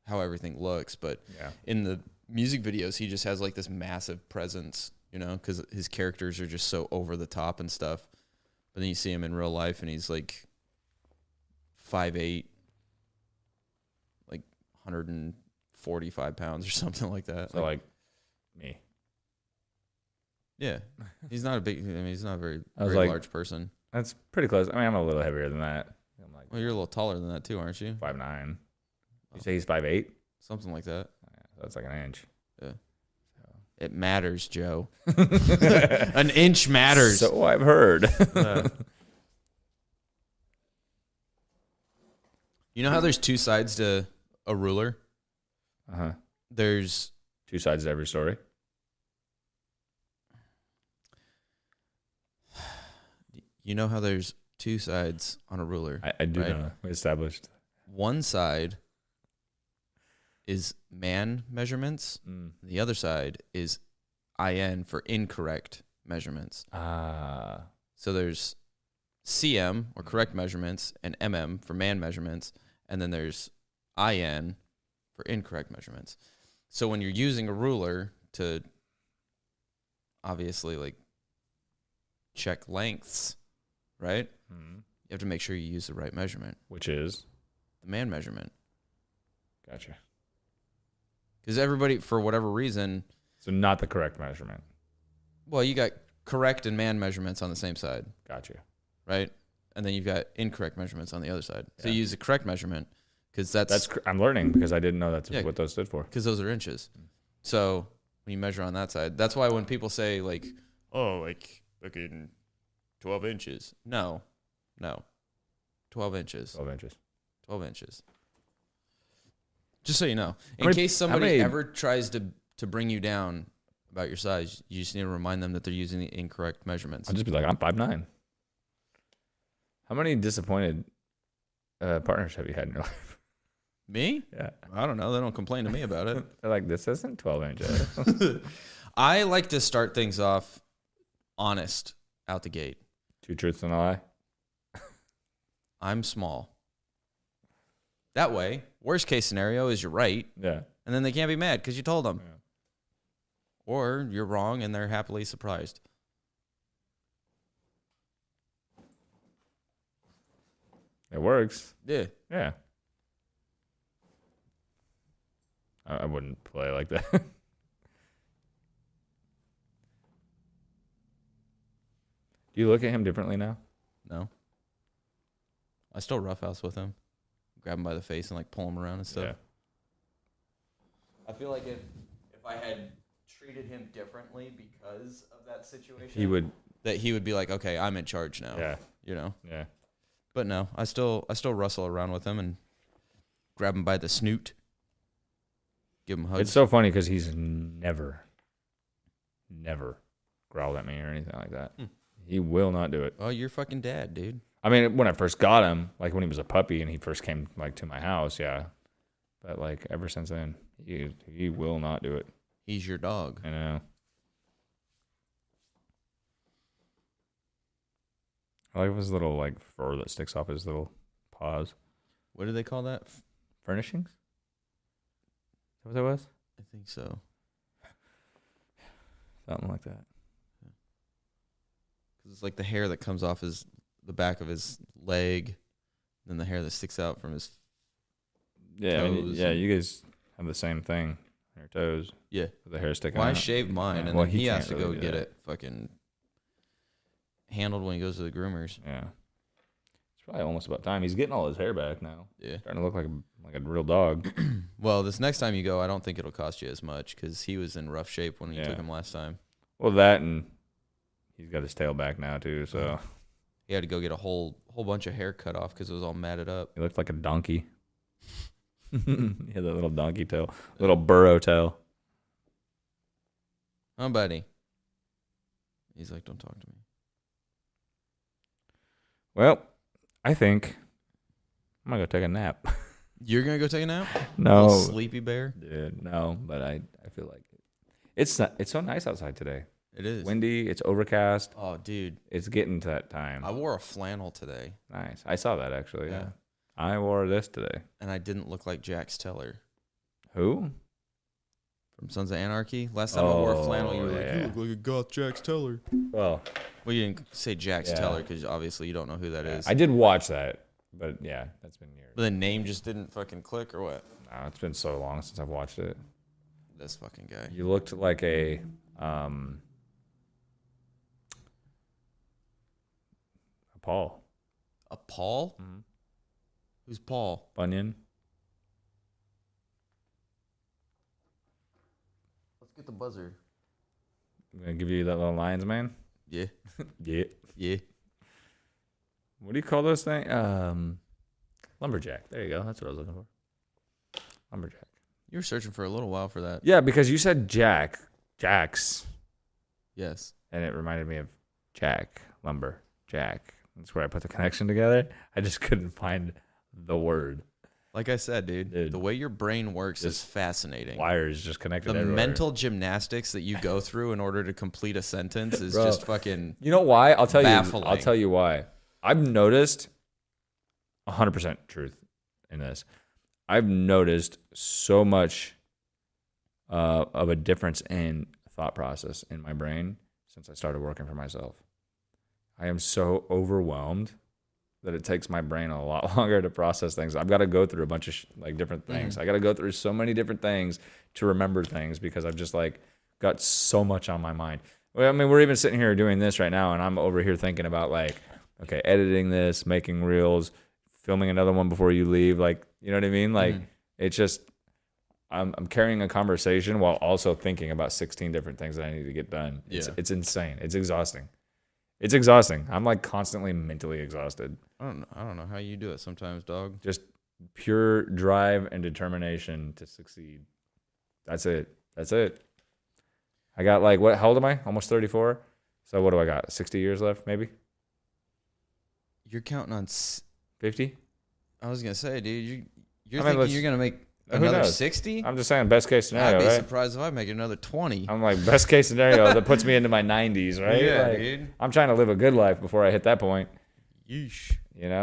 how everything looks. But in the music videos, he just has like this massive presence, you know, because his characters are just so over the top and stuff. But then you see him in real life, and he's like 5'8", like 145 pounds or something like that. So like me. Yeah, he's not a big. I mean, he's not a very like, large person. That's pretty close. I mean, I'm a little heavier than that. I'm like Well, you're a little taller than that too, aren't you? 5'9". You say he's 5'8"? Something like that. Yeah, that's like an inch. Yeah. It matters, Joe. An inch matters. So I've heard. You know how there's two sides to a ruler? Uh-huh. There's two sides to every story. You know how there's two sides on a ruler? I do right? know. We established. One side is man measurements. The other side is IN for incorrect measurements. So there's CM, or correct measurements, and MM for man measurements, and then there's IN for incorrect measurements. So when you're using a ruler to obviously like check lengths, right? You have to make sure you use the right measurement. Which is? The man measurement. Gotcha. Because everybody, for whatever reason... So not the correct measurement. Well, you got correct and man measurements on the same side. Gotcha. Right? And then you've got incorrect measurements on the other side. So you use the correct measurement because I'm learning because I didn't know that's what those stood for. Because those are inches. So when you measure on that side, that's why when people say like, oh, like fucking 12 inches. No. 12 inches. 12 inches. 12 inches. Just so you know. In case somebody ever tries to bring you down about your size, you just need to remind them that they're using the incorrect measurements. I'll just be like, I'm 5'9". How many disappointed partners have you had in your life? Me? Yeah. I don't know. They don't complain to me about it. They're like, this isn't 12 inches. I like to start things off honest out the gate. 2 truths and a lie? I'm small. That way, worst case scenario is you're right. Yeah. And then they can't be mad because you told them. Yeah. Or you're wrong and they're happily surprised. It works. Yeah. Yeah. I wouldn't play like that. Do you look at him differently now? No. I still roughhouse with him. Grab him by the face and like pull him around and stuff. Yeah. I feel like if I had treated him differently because of that situation, He would be like, okay, I'm in charge now. Yeah. You know? Yeah. But no, I still wrestle around with him and grab him by the snoot. Give him hugs. It's so funny because he's never growled at me or anything like that. He will not do it. Oh, you're fucking dad, dude. I mean, when I first got him, like when he was a puppy and he first came like to my house, yeah. But like ever since then, he will not do it. He's your dog. I know. I like his little like fur that sticks off his little paws. What do they call that? Furnishings? Is that what that was? I think so. Something like that. Because it's like the hair that comes off the back of his leg, then the hair that sticks out from his Yeah, I mean, toes. yeah, you guys have the same thing on your toes. Yeah. With the hair sticking Well, I out. shaved mine, Yeah, and well, then he has can't to go really do get that. it fucking handled when he goes to the groomers. Yeah. It's probably almost about time. He's getting all his hair back now. Yeah. Starting to look like a real dog. Well, this next time you go, I don't think it'll cost you as much because he was in rough shape when you Yeah. took him last time. Well, that and he's got his tail back now too. So He had to go get a whole bunch of hair cut off because it was all matted up. he looked like a donkey. He had that little donkey tail, little burrow tail. Oh, buddy. He's like, don't talk to me. Well, I think I'm gonna go take a nap. You're gonna go take a nap? No, Little sleepy bear. dude, no. But I feel like it's so nice outside today. It is. Windy. It's overcast. Oh, dude. It's getting to that time. I wore a flannel today, Nice. I saw that actually. Yeah. Yeah. I wore this today. and I didn't look like Jax Teller Who? from Sons of Anarchy. Last time I wore a flannel, you were like, yeah. you look like a goth Jax Teller. Well, Well, you didn't say Jax Yeah. Teller because obviously you don't know who that is. I did watch that, but yeah, that's been years. But the name just didn't fucking click or what? No, it's been so long since I've watched it. This fucking guy. You looked like a Paul A Paul? Mhm. Who's Paul? Bunyan. Let's get the buzzer. I'm gonna give you that little lion's man. Yeah. Yeah. Yeah. What do you call those things? Lumberjack. There you go. That's what I was looking for. Lumberjack. You were searching for a little while for that. Yeah, because you said Jax, Yes. and it reminded me of Jack, lumber, Jack. That's where I put the connection together. I just couldn't find the word. Like I said, dude, Dude. the way your brain works is Just fascinating. Wires just connected The everywhere. mental gymnastics that you go through in order to complete a sentence is Bro. just fucking. You know why? I'll tell Baffling. you. I'll tell you why. I've noticed 100% truth in this. I've noticed so much of a difference in thought process in my brain since I started working for myself. I am so overwhelmed that it takes my brain a lot longer to process things. I've got to go through a bunch of different things. I got to go through so many different things to remember things because I've just got so much on my mind. Well, I mean, we're even sitting here doing this right now, and I'm over here thinking about okay, editing this, making reels, filming another one before you leave. You know what I mean? It's just I'm carrying a conversation while also thinking about 16 different things that I need to get done. It's insane. It's exhausting. It's exhausting. I'm constantly mentally exhausted. I don't know how you do it sometimes, dog. Just pure drive and determination to succeed. That's it. I got how old am I? Almost 34. So what do I got? 60 years left, maybe? You're counting on. 50? I was gonna say, dude, you're I mean, thinking you're gonna make who another knows? 60. I'm just saying best case I'd scenario, be right? surprised if I make another 20. I'm best case scenario that puts me into my 90s, right? Yeah, dude. I'm trying to live a good life before I hit that point. Yeesh.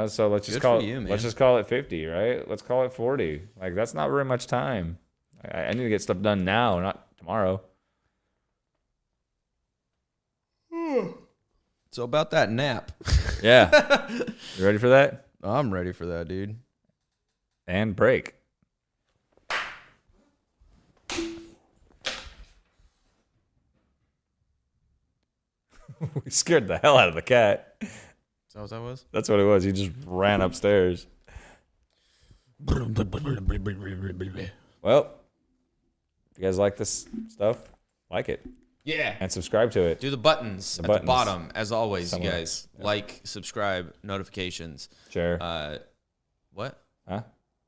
So let's just Good call for it. you, man. Let's just call it 50, right? Let's call it 40. That's not very much time. I need to get stuff done now, not tomorrow. So about that nap. Yeah. You ready for that? I'm ready for that, dude. And break. We scared the hell out of the cat. Is that what that was? That's what it was. He just ran upstairs. Well, if you guys like this stuff, like it Yeah. and subscribe to it. Do the buttons at buttons. the bottom, as always, Somewhere. you guys. Like, subscribe, notifications. Share. What? Huh?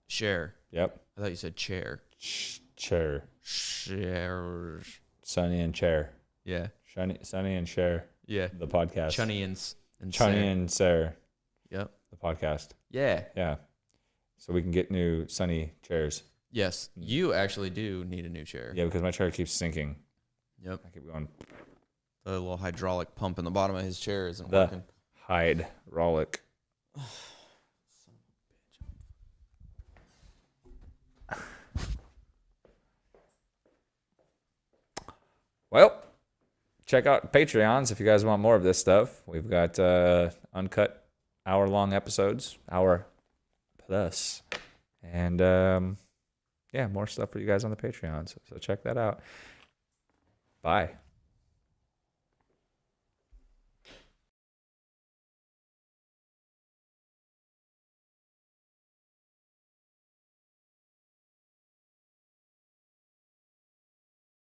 Share. Yep. I thought you said chair. Chair. Share. Sonny and Chair. Yeah. Sonny and Share. Yeah. The podcast. Chunny and Chunny Sarah. and Sarah. Yep. The podcast. Yeah. Yeah. So we can get new Sunny chairs. Yes. You actually do need a new chair. Yeah, because my chair keeps sinking. Yep. I keep going. The little hydraulic pump in the bottom of his chair isn't The working. hydraulic. Well, check out Patreons if you guys want more of this stuff. We've got uncut hour-long episodes, hour plus. And, yeah, more stuff for you guys on the Patreon. So check that out. Bye.